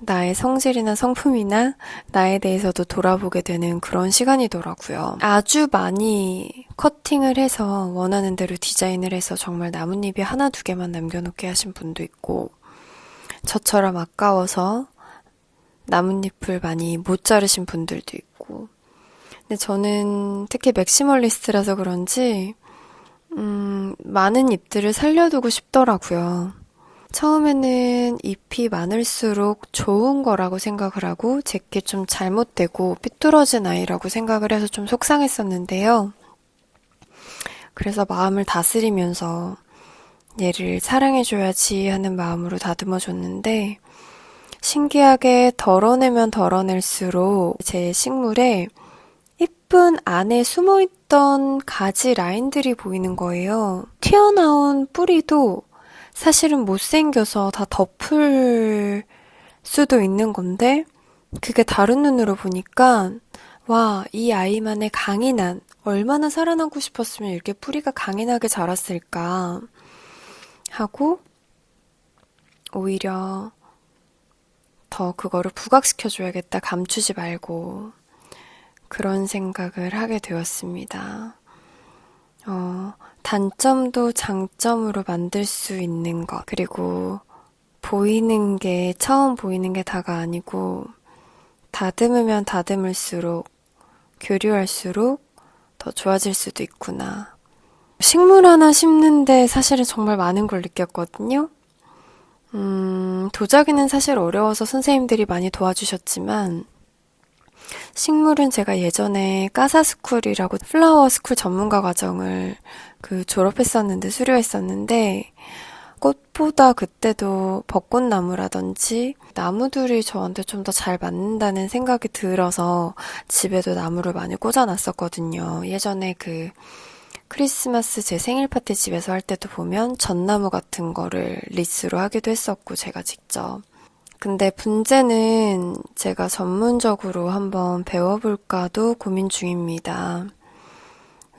나의 성질이나 성품이나 나에 대해서도 돌아보게 되는 그런 시간이더라고요. 아주 많이 커팅을 해서 원하는 대로 디자인을 해서 정말 나뭇잎이 하나 두 개만 남겨놓게 하신 분도 있고, 저처럼 아까워서 나뭇잎을 많이 못 자르신 분들도 있고. 근데 저는 특히 맥시멀리스트라서 그런지 많은 잎들을 살려두고 싶더라고요. 처음에는 잎이 많을수록 좋은 거라고 생각을 하고 제게 좀 잘못되고 삐뚤어진 아이라고 생각을 해서 좀 속상했었는데요. 그래서 마음을 다스리면서 얘를 사랑해줘야지 하는 마음으로 다듬어줬는데 신기하게 덜어내면 덜어낼수록 제 식물에 잎은 안에 숨어있던 가지 라인들이 보이는 거예요. 튀어나온 뿌리도 사실은 못생겨서 다 덮을 수도 있는 건데 그게 다른 눈으로 보니까 와, 이 아이만의 강인한 얼마나 살아남고 싶었으면 이렇게 뿌리가 강인하게 자랐을까 하고 오히려 더 그거를 부각시켜줘야겠다, 감추지 말고 그런 생각을 하게 되었습니다. 단점도 장점으로 만들 수 있는 것, 그리고 처음 보이는 게 다가 아니고 다듬으면 다듬을수록 교류할수록 더 좋아질 수도 있구나. 식물 하나 심는데 사실은 정말 많은 걸 느꼈거든요. 도자기는 사실 어려워서 선생님들이 많이 도와주셨지만 식물은 제가 예전에 까사스쿨이라고 플라워 스쿨 전문가 과정을 수료했었는데 꽃보다 그때도 벚꽃나무라든지 나무들이 저한테 좀 더 잘 맞는다는 생각이 들어서 집에도 나무를 많이 꽂아놨었거든요. 예전에 크리스마스 제 생일 파티 집에서 할 때도 보면 전나무 같은 거를 리스로 하기도 했었고, 제가 직접. 근데 분재는 제가 전문적으로 한번 배워볼까도 고민 중입니다.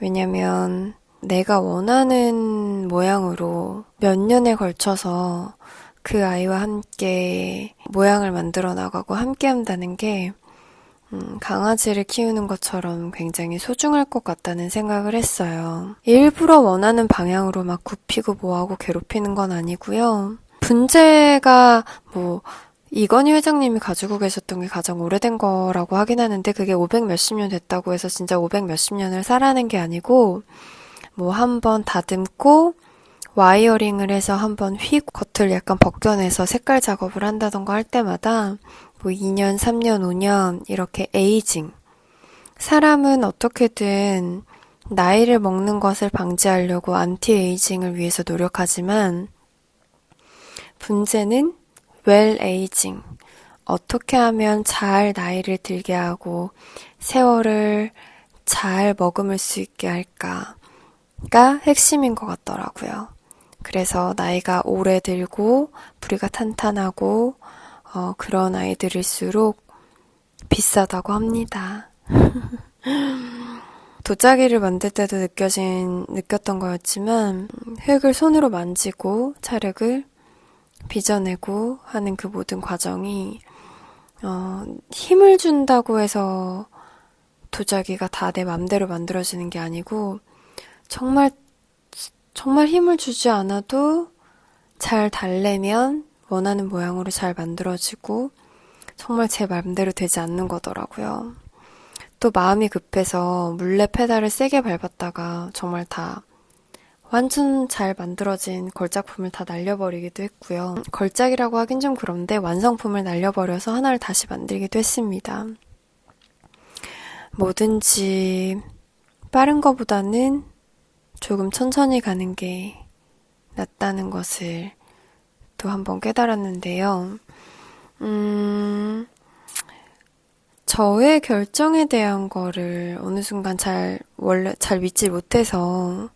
왜냐면 내가 원하는 모양으로 몇 년에 걸쳐서 그 아이와 함께 모양을 만들어 나가고 함께 한다는 게 강아지를 키우는 것처럼 굉장히 소중할 것 같다는 생각을 했어요. 일부러 원하는 방향으로 막 굽히고 뭐하고 괴롭히는 건 아니고요. 분재가 뭐 이건희 회장님이 가지고 계셨던 게 가장 오래된 거라고 하긴 하는데 그게 500 몇십 년 됐다고 해서 진짜 500 몇십 년을 살아낸 게 아니고 뭐 한 번 다듬고 와이어링을 해서 한번 휙 겉을 약간 벗겨내서 색깔 작업을 한다던가 할 때마다 뭐 2년, 3년, 5년 이렇게 에이징. 사람은 어떻게든 나이를 먹는 것을 방지하려고 안티에이징을 위해서 노력하지만 분재는 웰 에이징. 어떻게 하면 잘 나이를 들게 하고 세월을 잘 머금을 수 있게 할까가 핵심인 것 같더라고요. 그래서 나이가 오래 들고 부리가 탄탄하고 그런 아이들일수록 비싸다고 합니다. 도자기를 만들 때도 느꼈던 거였지만 흙을 손으로 만지고 찰흙을 빚어내고 하는 그 모든 과정이 힘을 준다고 해서 도자기가 다 내 맘대로 만들어지는 게 아니고 정말 힘을 주지 않아도 잘 달래면 원하는 모양으로 잘 만들어지고 정말 제 맘대로 되지 않는 거더라고요. 또 마음이 급해서 물레 페달을 세게 밟았다가 정말 다 완전 잘 만들어진 걸작품을 다 날려버리기도 했고요. 걸작이라고 하긴 좀 그런데 완성품을 날려버려서 하나를 다시 만들기도 했습니다. 뭐든지 빠른 거보다는 조금 천천히 가는 게 낫다는 것을 또 한번 깨달았는데요. 저의 결정에 대한 거를 어느 순간 원래 잘 믿지 못해서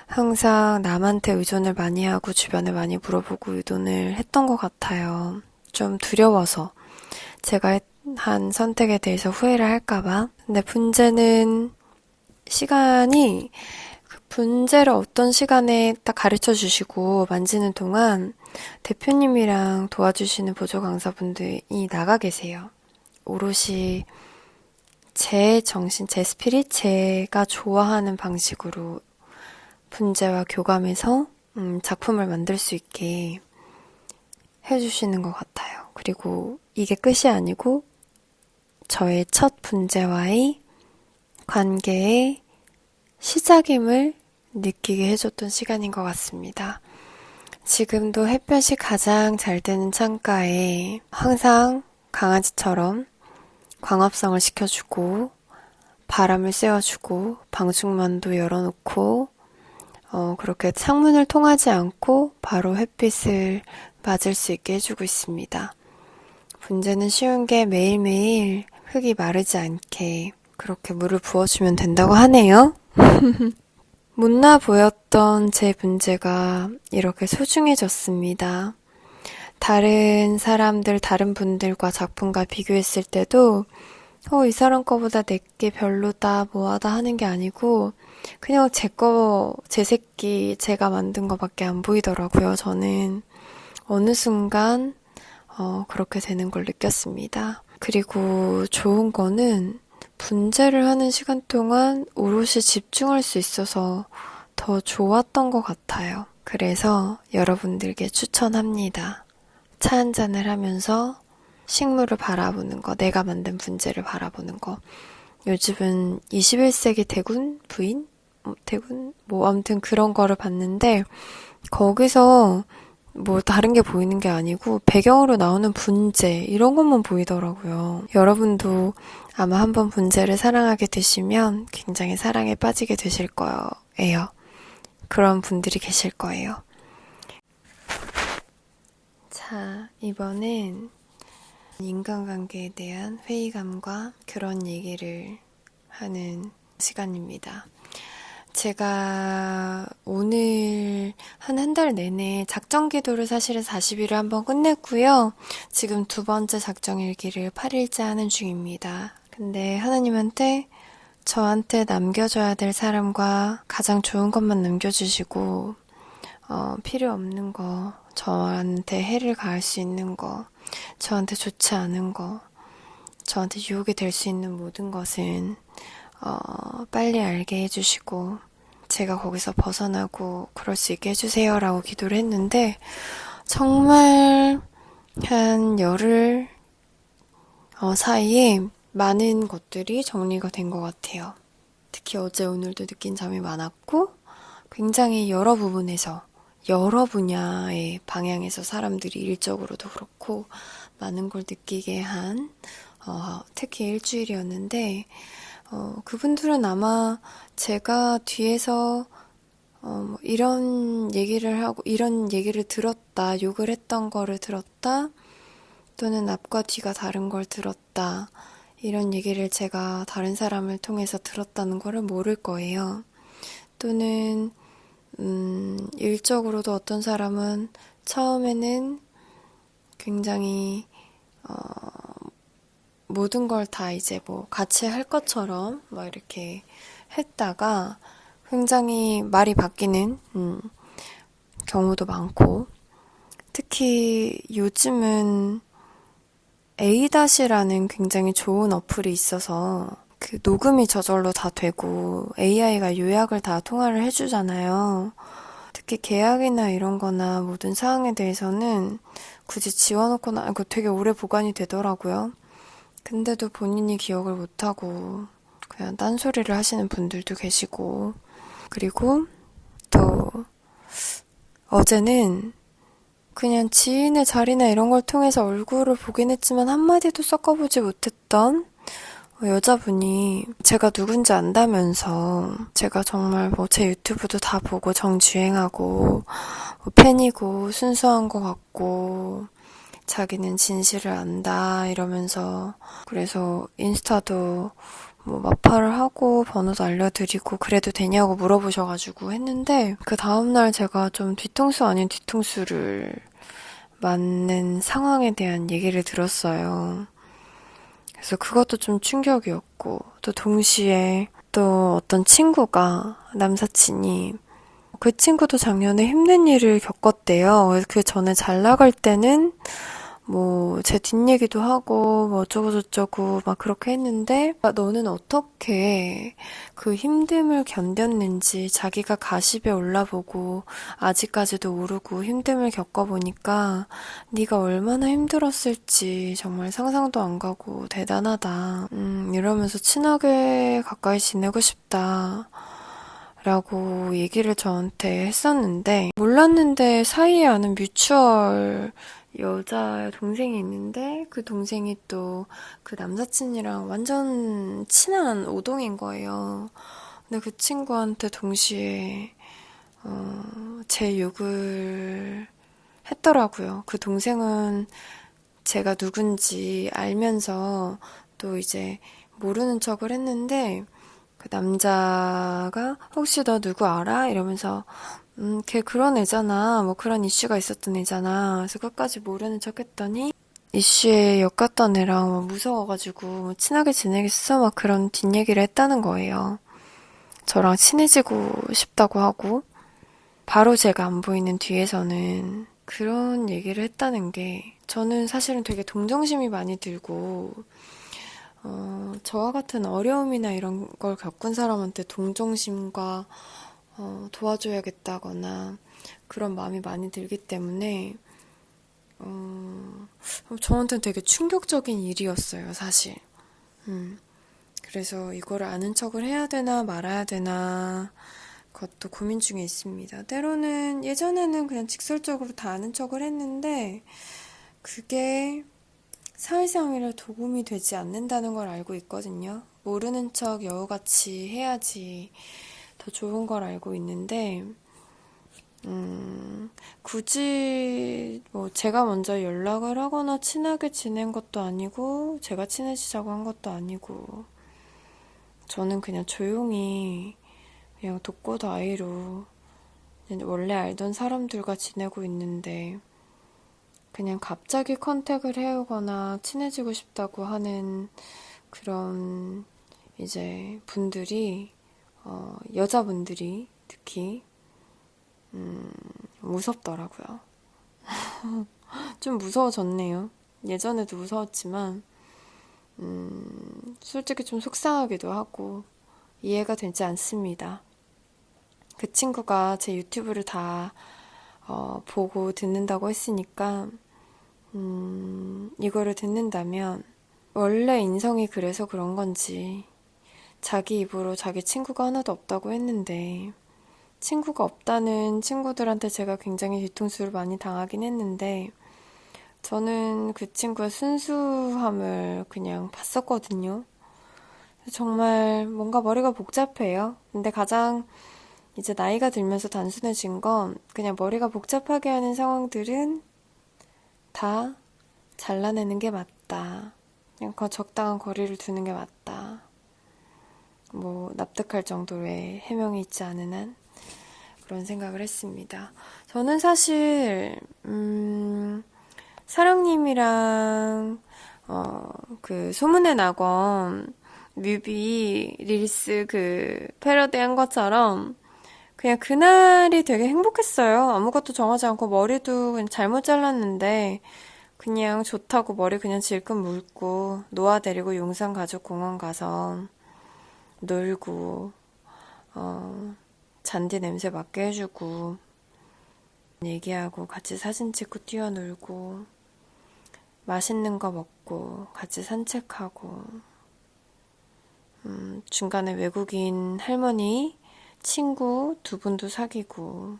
항상 남한테 의존을 많이 하고 주변에 많이 물어보고 의존을 했던 것 같아요. 좀 두려워서 제가 한 선택에 대해서 후회를 할까봐. 근데 분재는 시간이 분재를 어떤 시간에 딱 가르쳐 주시고 만지는 동안 대표님이랑 도와주시는 보조 강사분들이 나가 계세요. 오롯이 제 정신, 제 스피릿, 제가 좋아하는 방식으로 분재와 교감해서 작품을 만들 수 있게 해주시는 것 같아요. 그리고 이게 끝이 아니고 저의 첫 분재와의 관계의 시작임을 느끼게 해줬던 시간인 것 같습니다. 지금도 햇볕이 가장 잘 드는 창가에 항상 강아지처럼 광합성을 시켜주고 바람을 쐬어주고 방충망도 열어놓고 그렇게 창문을 통하지 않고 바로 햇빛을 맞을 수 있게 해주고 있습니다. 분재는 쉬운 게 매일매일 흙이 마르지 않게 그렇게 물을 부어주면 된다고 하네요. 못나 보였던 제 분재가 이렇게 소중해졌습니다. 다른 사람들, 다른 분들과 작품과 비교했을 때도 이 사람 거보다 내게 별로다, 뭐하다 하는 게 아니고 그냥 제 새끼, 제가 만든 거밖에 안 보이더라고요. 저는 어느 순간 그렇게 되는 걸 느꼈습니다. 그리고 좋은 거는 분재를 하는 시간 동안 오롯이 집중할 수 있어서 더 좋았던 것 같아요. 그래서 여러분들께 추천합니다. 차 한잔을 하면서 식물을 바라보는 거, 내가 만든 분재를 바라보는 거. 요즘은 21세기 대군? 부인? 대군? 뭐 아무튼 그런 거를 봤는데 거기서 뭐 다른 게 보이는 게 아니고 배경으로 나오는 분재 이런 것만 보이더라고요. 여러분도 아마 한번 분재를 사랑하게 되시면 굉장히 사랑에 빠지게 되실 거예요. 그런 분들이 계실 거예요. 자, 이번엔 인간관계에 대한 회의감과 그런 얘기를 하는 시간입니다. 제가 오늘 한 달 내내 작정 기도를 사실은 40일을 한번 끝냈고요. 지금 두 번째 작정 일기를 8일째 하는 중입니다. 근데 하나님한테 저한테 남겨줘야 될 사람과 가장 좋은 것만 남겨주시고, 필요 없는 거, 저한테 해를 가할 수 있는 거, 저한테 좋지 않은 거, 저한테 유혹이 될 수 있는 모든 것은 빨리 알게 해주시고 제가 거기서 벗어나고 그럴 수 있게 해주세요라고 기도를 했는데 정말 한 열흘 사이에 많은 것들이 정리가 된 것 같아요. 특히 어제 오늘도 느낀 점이 많았고 굉장히 여러 부분에서 여러 분야의 방향에서 사람들이 일적으로도 그렇고 많은 걸 느끼게 한 특히 일주일이었는데 그분들은 아마 제가 뒤에서 뭐 이런 얘기를 하고 이런 얘기를 들었다, 욕을 했던 거를 들었다, 또는 앞과 뒤가 다른 걸 들었다, 이런 얘기를 제가 다른 사람을 통해서 들었다는 거를 모를 거예요. 또는 일적으로도 어떤 사람은 처음에는 굉장히 모든 걸 다 이제 뭐 같이 할 것처럼 막 이렇게 했다가 굉장히 말이 바뀌는 경우도 많고, 특히 요즘은 A-라는 굉장히 좋은 어플이 있어서 그 녹음이 저절로 다 되고 AI가 요약을 다 통화를 해주잖아요. 특히 계약이나 이런 거나 모든 사항에 대해서는 굳이 지워놓거나 이거 되게 오래 보관이 되더라고요. 근데도 본인이 기억을 못하고 그냥 딴소리를 하시는 분들도 계시고, 그리고 또 어제는 그냥 지인의 자리나 이런 걸 통해서 얼굴을 보긴 했지만 한마디도 섞어보지 못했던 여자분이 제가 누군지 안다면서 제가 정말 뭐 제 유튜브도 다 보고 정주행하고 뭐 팬이고 순수한 것 같고 자기는 진실을 안다 이러면서, 그래서 인스타도 뭐 마파를 하고 번호도 알려드리고 그래도 되냐고 물어보셔가지고 했는데 그 다음날 제가 좀 뒤통수 아닌 뒤통수를 맞는 상황에 대한 얘기를 들었어요. 그래서 그것도 좀 충격이었고, 또 동시에 또 어떤 친구가, 남사친이 그 친구도 작년에 힘든 일을 겪었대요. 그래서 그 전에 잘 나갈 때는 뭐 제 뒷얘기도 하고 뭐 어쩌고저쩌고 막 그렇게 했는데, 너는 어떻게 그 힘듦을 견뎠는지 자기가 가십에 올라보고 아직까지도 오르고 힘듦을 겪어보니까 네가 얼마나 힘들었을지 정말 상상도 안 가고 대단하다. 이러면서 친하게 가까이 지내고 싶다 라고 얘기를 저한테 했었는데, 몰랐는데 사이에 아는 뮤추얼 여자 동생이 있는데 그 동생이 또 그 남사친이랑 완전 친한 오동인 거예요. 근데 그 친구한테 동시에 제 욕을 했더라고요. 그 동생은 제가 누군지 알면서 또 이제 모르는 척을 했는데 그 남자가 혹시 너 누구 알아? 이러면서 걔 그런 애잖아. 뭐 그런 이슈가 있었던 애잖아. 그래서 끝까지 모르는 척 했더니 이슈에 엮였던 애랑 막 무서워가지고 뭐 친하게 지내겠어? 막 그런 뒷얘기를 했다는 거예요. 저랑 친해지고 싶다고 하고, 바로 제가 안 보이는 뒤에서는 그런 얘기를 했다는 게 저는 사실은 되게 동정심이 많이 들고, 저와 같은 어려움이나 이런 걸 겪은 사람한테 동정심과 도와줘야겠다거나 그런 마음이 많이 들기 때문에 저한테는 되게 충격적인 일이었어요, 사실. 그래서 이거를 아는 척을 해야 되나 말아야 되나 그것도 고민 중에 있습니다. 때로는 예전에는 그냥 직설적으로 다 아는 척을 했는데 그게 사회생활에 도움이 되지 않는다는 걸 알고 있거든요. 모르는 척 여우같이 해야지 더 좋은 걸 알고 있는데, 굳이 뭐 제가 먼저 연락을 하거나 친하게 지낸 것도 아니고, 제가 친해지자고 한 것도 아니고, 저는 그냥 조용히 그냥 독고다이로 원래 알던 사람들과 지내고 있는데 그냥 갑자기 컨택을 해오거나 친해지고 싶다고 하는 그런 이제 분들이 여자분들이 특히 무섭더라고요. 좀 무서워졌네요. 예전에도 무서웠지만 솔직히 좀 속상하기도 하고 이해가 되지 않습니다. 그 친구가 제 유튜브를 다 보고 듣는다고 했으니까 이거를 듣는다면 원래 인성이 그래서 그런 건지 자기 입으로 자기 친구가 하나도 없다고 했는데 친구가 없다는 친구들한테 제가 굉장히 뒤통수를 많이 당하긴 했는데 저는 그 친구의 순수함을 그냥 봤었거든요. 정말 뭔가 머리가 복잡해요. 근데 가장 이제 나이가 들면서 단순해진 건 그냥 머리가 복잡하게 하는 상황들은 다 잘라내는 게 맞다. 그냥 적당한 거리를 두는 게 맞다. 뭐 납득할 정도의 해명이 있지 않은 한 그런 생각을 했습니다. 저는 사실 사랑님이랑 그 소문의 낙원 뮤비 릴스 그 패러디 한 것처럼 그냥 그날이 되게 행복했어요. 아무것도 정하지 않고 머리도 그냥 잘못 잘랐는데 그냥 좋다고 머리 그냥 질끈 물고 노아 데리고 용산가족공원 가서 놀고 잔디 냄새 맡게 해주고 얘기하고 같이 사진 찍고 뛰어놀고 맛있는 거 먹고 같이 산책하고 중간에 외국인 할머니 친구 두 분도 사귀고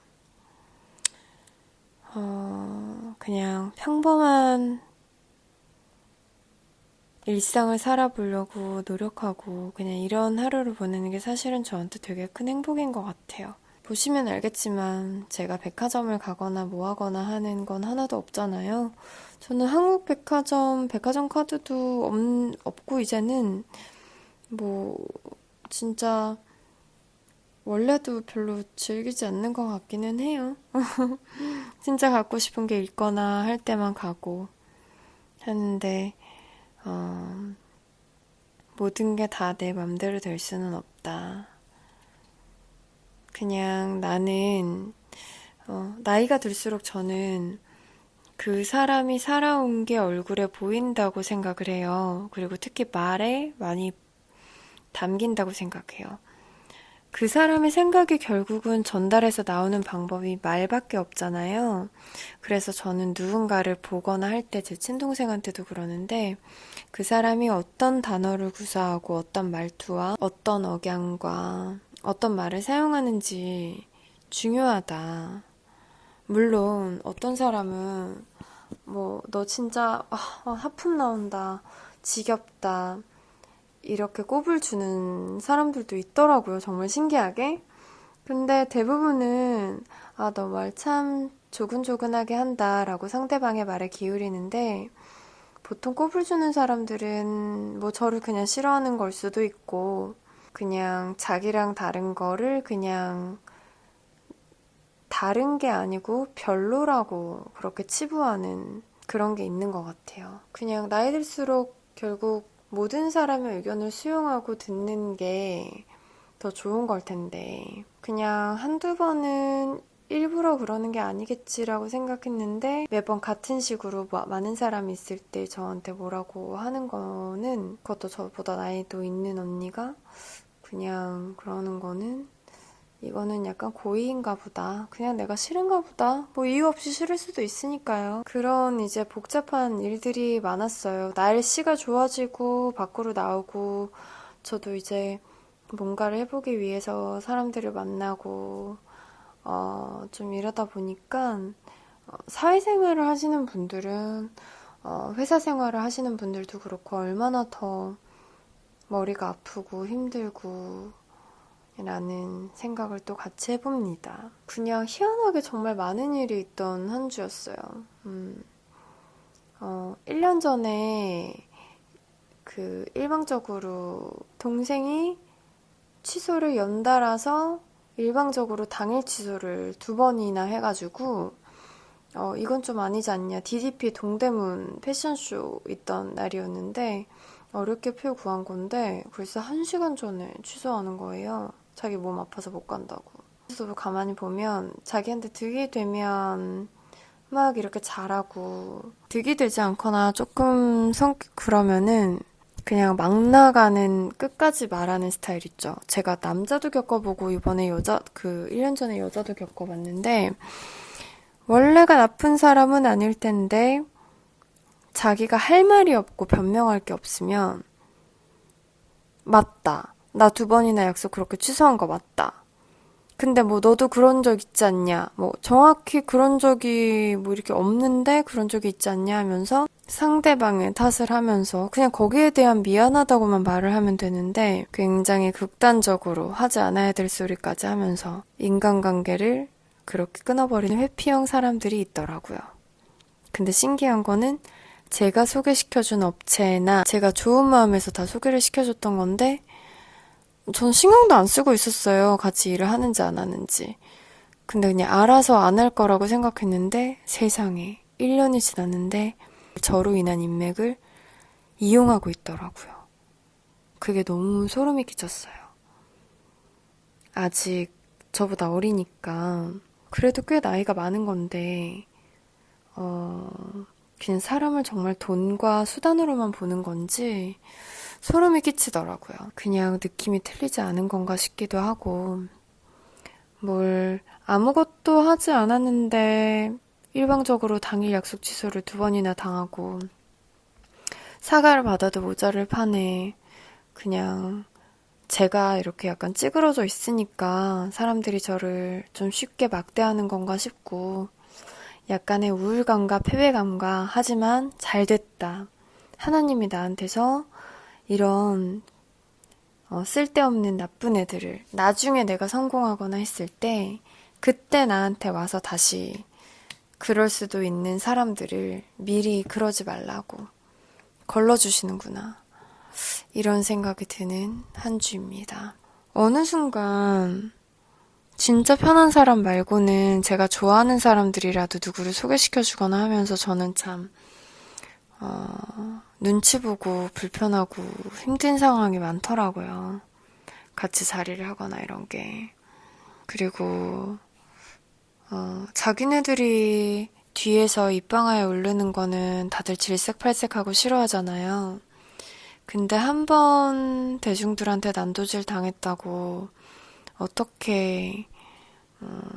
그냥 평범한 일상을 살아보려고 노력하고 그냥 이런 하루를 보내는 게 사실은 저한테 되게 큰 행복인 것 같아요. 보시면 알겠지만 제가 백화점을 가거나 뭐 하거나 하는 건 하나도 없잖아요. 저는 한국 백화점 카드도 없고 이제는 뭐 진짜 원래도 별로 즐기지 않는 것 같기는 해요. 진짜 갖고 싶은 게 있거나 할 때만 가고 하는데 모든 게 다 내 맘대로 될 수는 없다. 그냥 나는 나이가 들수록 저는 그 사람이 살아온 게 얼굴에 보인다고 생각을 해요. 그리고 특히 말에 많이 담긴다고 생각해요. 그 사람의 생각이 결국은 전달해서 나오는 방법이 말밖에 없잖아요. 그래서 저는 누군가를 보거나 할 때 제 친동생한테도 그러는데 그 사람이 어떤 단어를 구사하고 어떤 말투와 어떤 억양과 어떤 말을 사용하는지 중요하다. 물론 어떤 사람은 뭐 너 진짜 하품 나온다. 지겹다. 이렇게 꼽을 주는 사람들도 있더라고요. 정말 신기하게. 근데 대부분은 너 말 참 조근조근하게 한다라고 상대방의 말에 기울이는데 보통 꼽을 주는 사람들은 뭐 저를 그냥 싫어하는 걸 수도 있고 그냥 자기랑 다른 거를 그냥 다른 게 아니고 별로라고 그렇게 치부하는 그런 게 있는 것 같아요. 그냥 나이 들수록 결국 모든 사람의 의견을 수용하고 듣는 게 더 좋은 걸 텐데 그냥 한두 번은 일부러 그러는 게 아니겠지라고 생각했는데 매번 같은 식으로 많은 사람이 있을 때 저한테 뭐라고 하는 거는 그것도 저보다 나이도 있는 언니가 그냥 그러는 거는 이거는 약간 고의인가 보다. 그냥 내가 싫은가 보다. 뭐 이유 없이 싫을 수도 있으니까요. 그런 이제 복잡한 일들이 많았어요. 날씨가 좋아지고 밖으로 나오고 저도 이제 뭔가를 해보기 위해서 사람들을 만나고 좀 이러다 보니까 사회생활을 하시는 분들은 회사 생활을 하시는 분들도 그렇고 얼마나 더 머리가 아프고 힘들고 라는 생각을 또 같이 해봅니다. 그냥 희한하게 정말 많은 일이 있던 한 주였어요. 1년 전에 그 일방적으로 동생이 취소를 연달아서 일방적으로 당일 취소를 2번이나 해가지고 이건 좀 아니지 않냐. DDP 동대문 패션쇼 있던 날이었는데 어렵게 표 구한 건데 벌써 1시간 전에 취소하는 거예요. 자기 몸 아파서 못 간다고. 그래서 가만히 보면 자기한테 득이 되면 막 이렇게 잘하고 득이 되지 않거나 조금 그러면은 그냥 막 나가는 끝까지 말하는 스타일 있죠. 제가 남자도 겪어보고 이번에 1년 전에 여자도 겪어봤는데 원래가 나쁜 사람은 아닐 텐데 자기가 할 말이 없고 변명할 게 없으면 맞다. 나 2번이나 약속 그렇게 취소한 거 맞다. 근데 뭐 너도 그런 적 있지 않냐? 뭐 정확히 그런 적이 뭐 이렇게 없는데 그런 적이 있지 않냐 하면서 상대방의 탓을 하면서 그냥 거기에 대한 미안하다고만 말을 하면 되는데 굉장히 극단적으로 하지 않아야 될 소리까지 하면서 인간관계를 그렇게 끊어버리는 회피형 사람들이 있더라고요. 근데 신기한 거는 제가 소개시켜준 업체나 제가 좋은 마음에서 다 소개를 시켜줬던 건데 전 신경도 안 쓰고 있었어요. 같이 일을 하는지 안 하는지. 근데 그냥 알아서 안 할 거라고 생각했는데 세상에 1년이 지났는데 저로 인한 인맥을 이용하고 있더라고요. 그게 너무 소름이 끼쳤어요. 아직 저보다 어리니까 그래도 꽤 나이가 많은 건데 그냥 사람을 정말 돈과 수단으로만 보는 건지 소름이 끼치더라고요. 그냥 느낌이 틀리지 않은 건가 싶기도 하고 뭘 아무것도 하지 않았는데 일방적으로 당일 약속 취소를 2번이나 당하고 사과를 받아도 모자를 파네. 그냥 제가 이렇게 약간 찌그러져 있으니까 사람들이 저를 좀 쉽게 막대하는 건가 싶고 약간의 우울감과 패배감과 하지만 잘 됐다. 하나님이 나한테서 이런 쓸데없는 나쁜 애들을 나중에 내가 성공하거나 했을 때 그때 나한테 와서 다시 그럴 수도 있는 사람들을 미리 그러지 말라고 걸러주시는구나. 이런 생각이 드는 한 주입니다. 어느 순간 진짜 편한 사람 말고는 제가 좋아하는 사람들이라도 누구를 소개시켜주거나 하면서 저는 참 눈치 보고 불편하고 힘든 상황이 많더라고요. 같이 자리를 하거나 이런 게. 그리고 자기네들이 뒤에서 입방아에 오르는 거는 다들 질색팔색하고 싫어하잖아요. 근데 한 번 대중들한테 난도질 당했다고 어떻게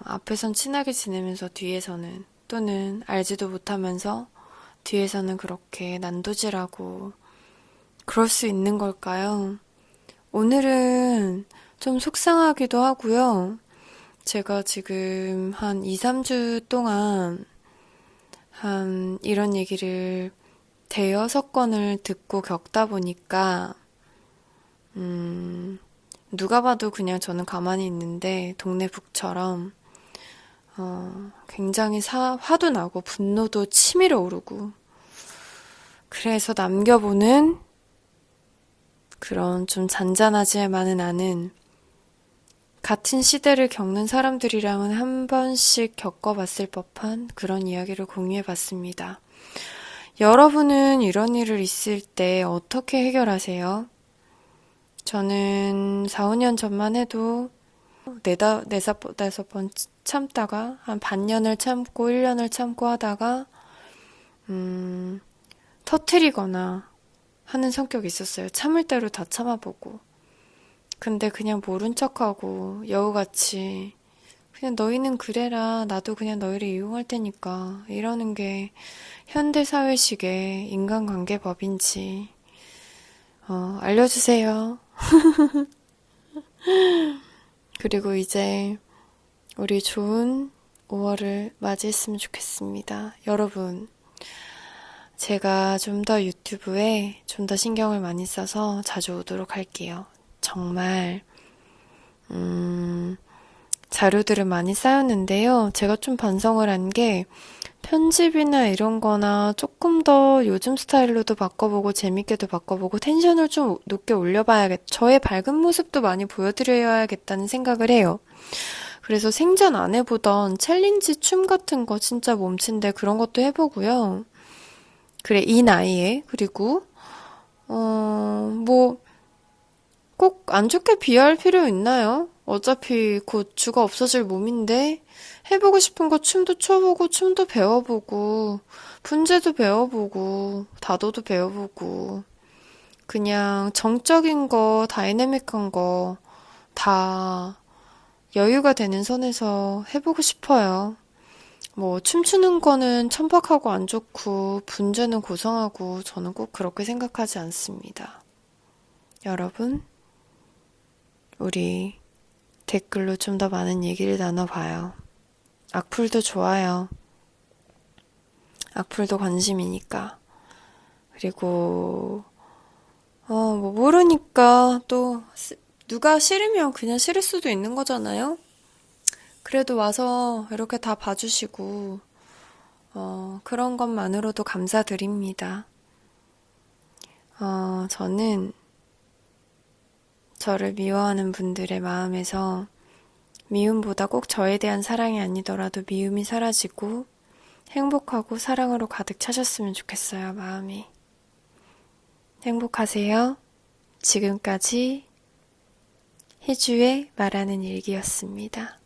앞에선 친하게 지내면서 뒤에서는 또는 알지도 못하면서 뒤에서는 그렇게 난도질하고 그럴 수 있는 걸까요? 오늘은 좀 속상하기도 하고요. 제가 지금 한 2, 3주 동안 한 이런 얘기를 대여섯 건을 듣고 겪다 보니까 누가 봐도 그냥 저는 가만히 있는데 동네 북처럼 굉장히 화도 나고 분노도 치밀어 오르고 그래서 남겨보는 그런 좀 잔잔하지만은 않은 같은 시대를 겪는 사람들이랑은 한 번씩 겪어봤을 법한 그런 이야기를 공유해봤습니다. 여러분은 이런 일을 있을 때 어떻게 해결하세요? 저는 4, 5년 전만 해도 다섯 번 참다가 한 반년을 참고 1년을 참고 하다가 터트리거나 하는 성격이 있었어요. 참을 대로 다 참아보고. 근데 그냥 모른 척하고 여우같이 그냥 너희는 그래라 나도 그냥 너희를 이용할 테니까 이러는 게 현대사회식의 인간관계 법인지 알려주세요. 그리고 이제 우리 좋은 5월을 맞이했으면 좋겠습니다. 여러분, 제가 좀 더 유튜브에 좀 더 신경을 많이 써서 자주 오도록 할게요. 정말 자료들은 많이 쌓였는데요. 제가 좀 반성을 한 게 편집이나 이런 거나 조금 더 요즘 스타일로도 바꿔보고 재밌게도 바꿔보고 텐션을 좀 높게 올려봐야겠, 저의 밝은 모습도 많이 보여드려야겠다는 생각을 해요. 그래서 생전 안 해보던 챌린지 춤 같은 거 진짜 몸친데 그런 것도 해보고요. 그래, 이 나이에. 그리고, 뭐, 꼭 안 좋게 비할 필요 있나요? 어차피 곧 주가 없어질 몸인데 해보고 싶은 거 춤도 춰보고 춤도 배워보고 분재도 배워보고 다도도 배워보고 그냥 정적인 거 다이내믹한 거 다 여유가 되는 선에서 해보고 싶어요. 뭐 춤추는 거는 천박하고 안 좋고 분재는 고상하고 저는 꼭 그렇게 생각하지 않습니다. 여러분, 우리 댓글로 좀 더 많은 얘기를 나눠봐요. 악플도 좋아요. 악플도 관심이니까. 그리고, 뭐, 모르니까 또, 누가 싫으면 그냥 싫을 수도 있는 거잖아요? 그래도 와서 이렇게 다 봐주시고, 그런 것만으로도 감사드립니다. 저는 저를 미워하는 분들의 마음에서 미움보다 꼭 저에 대한 사랑이 아니더라도 미움이 사라지고 행복하고 사랑으로 가득 차셨으면 좋겠어요, 마음이. 행복하세요. 지금까지 희주의 말하는 일기였습니다.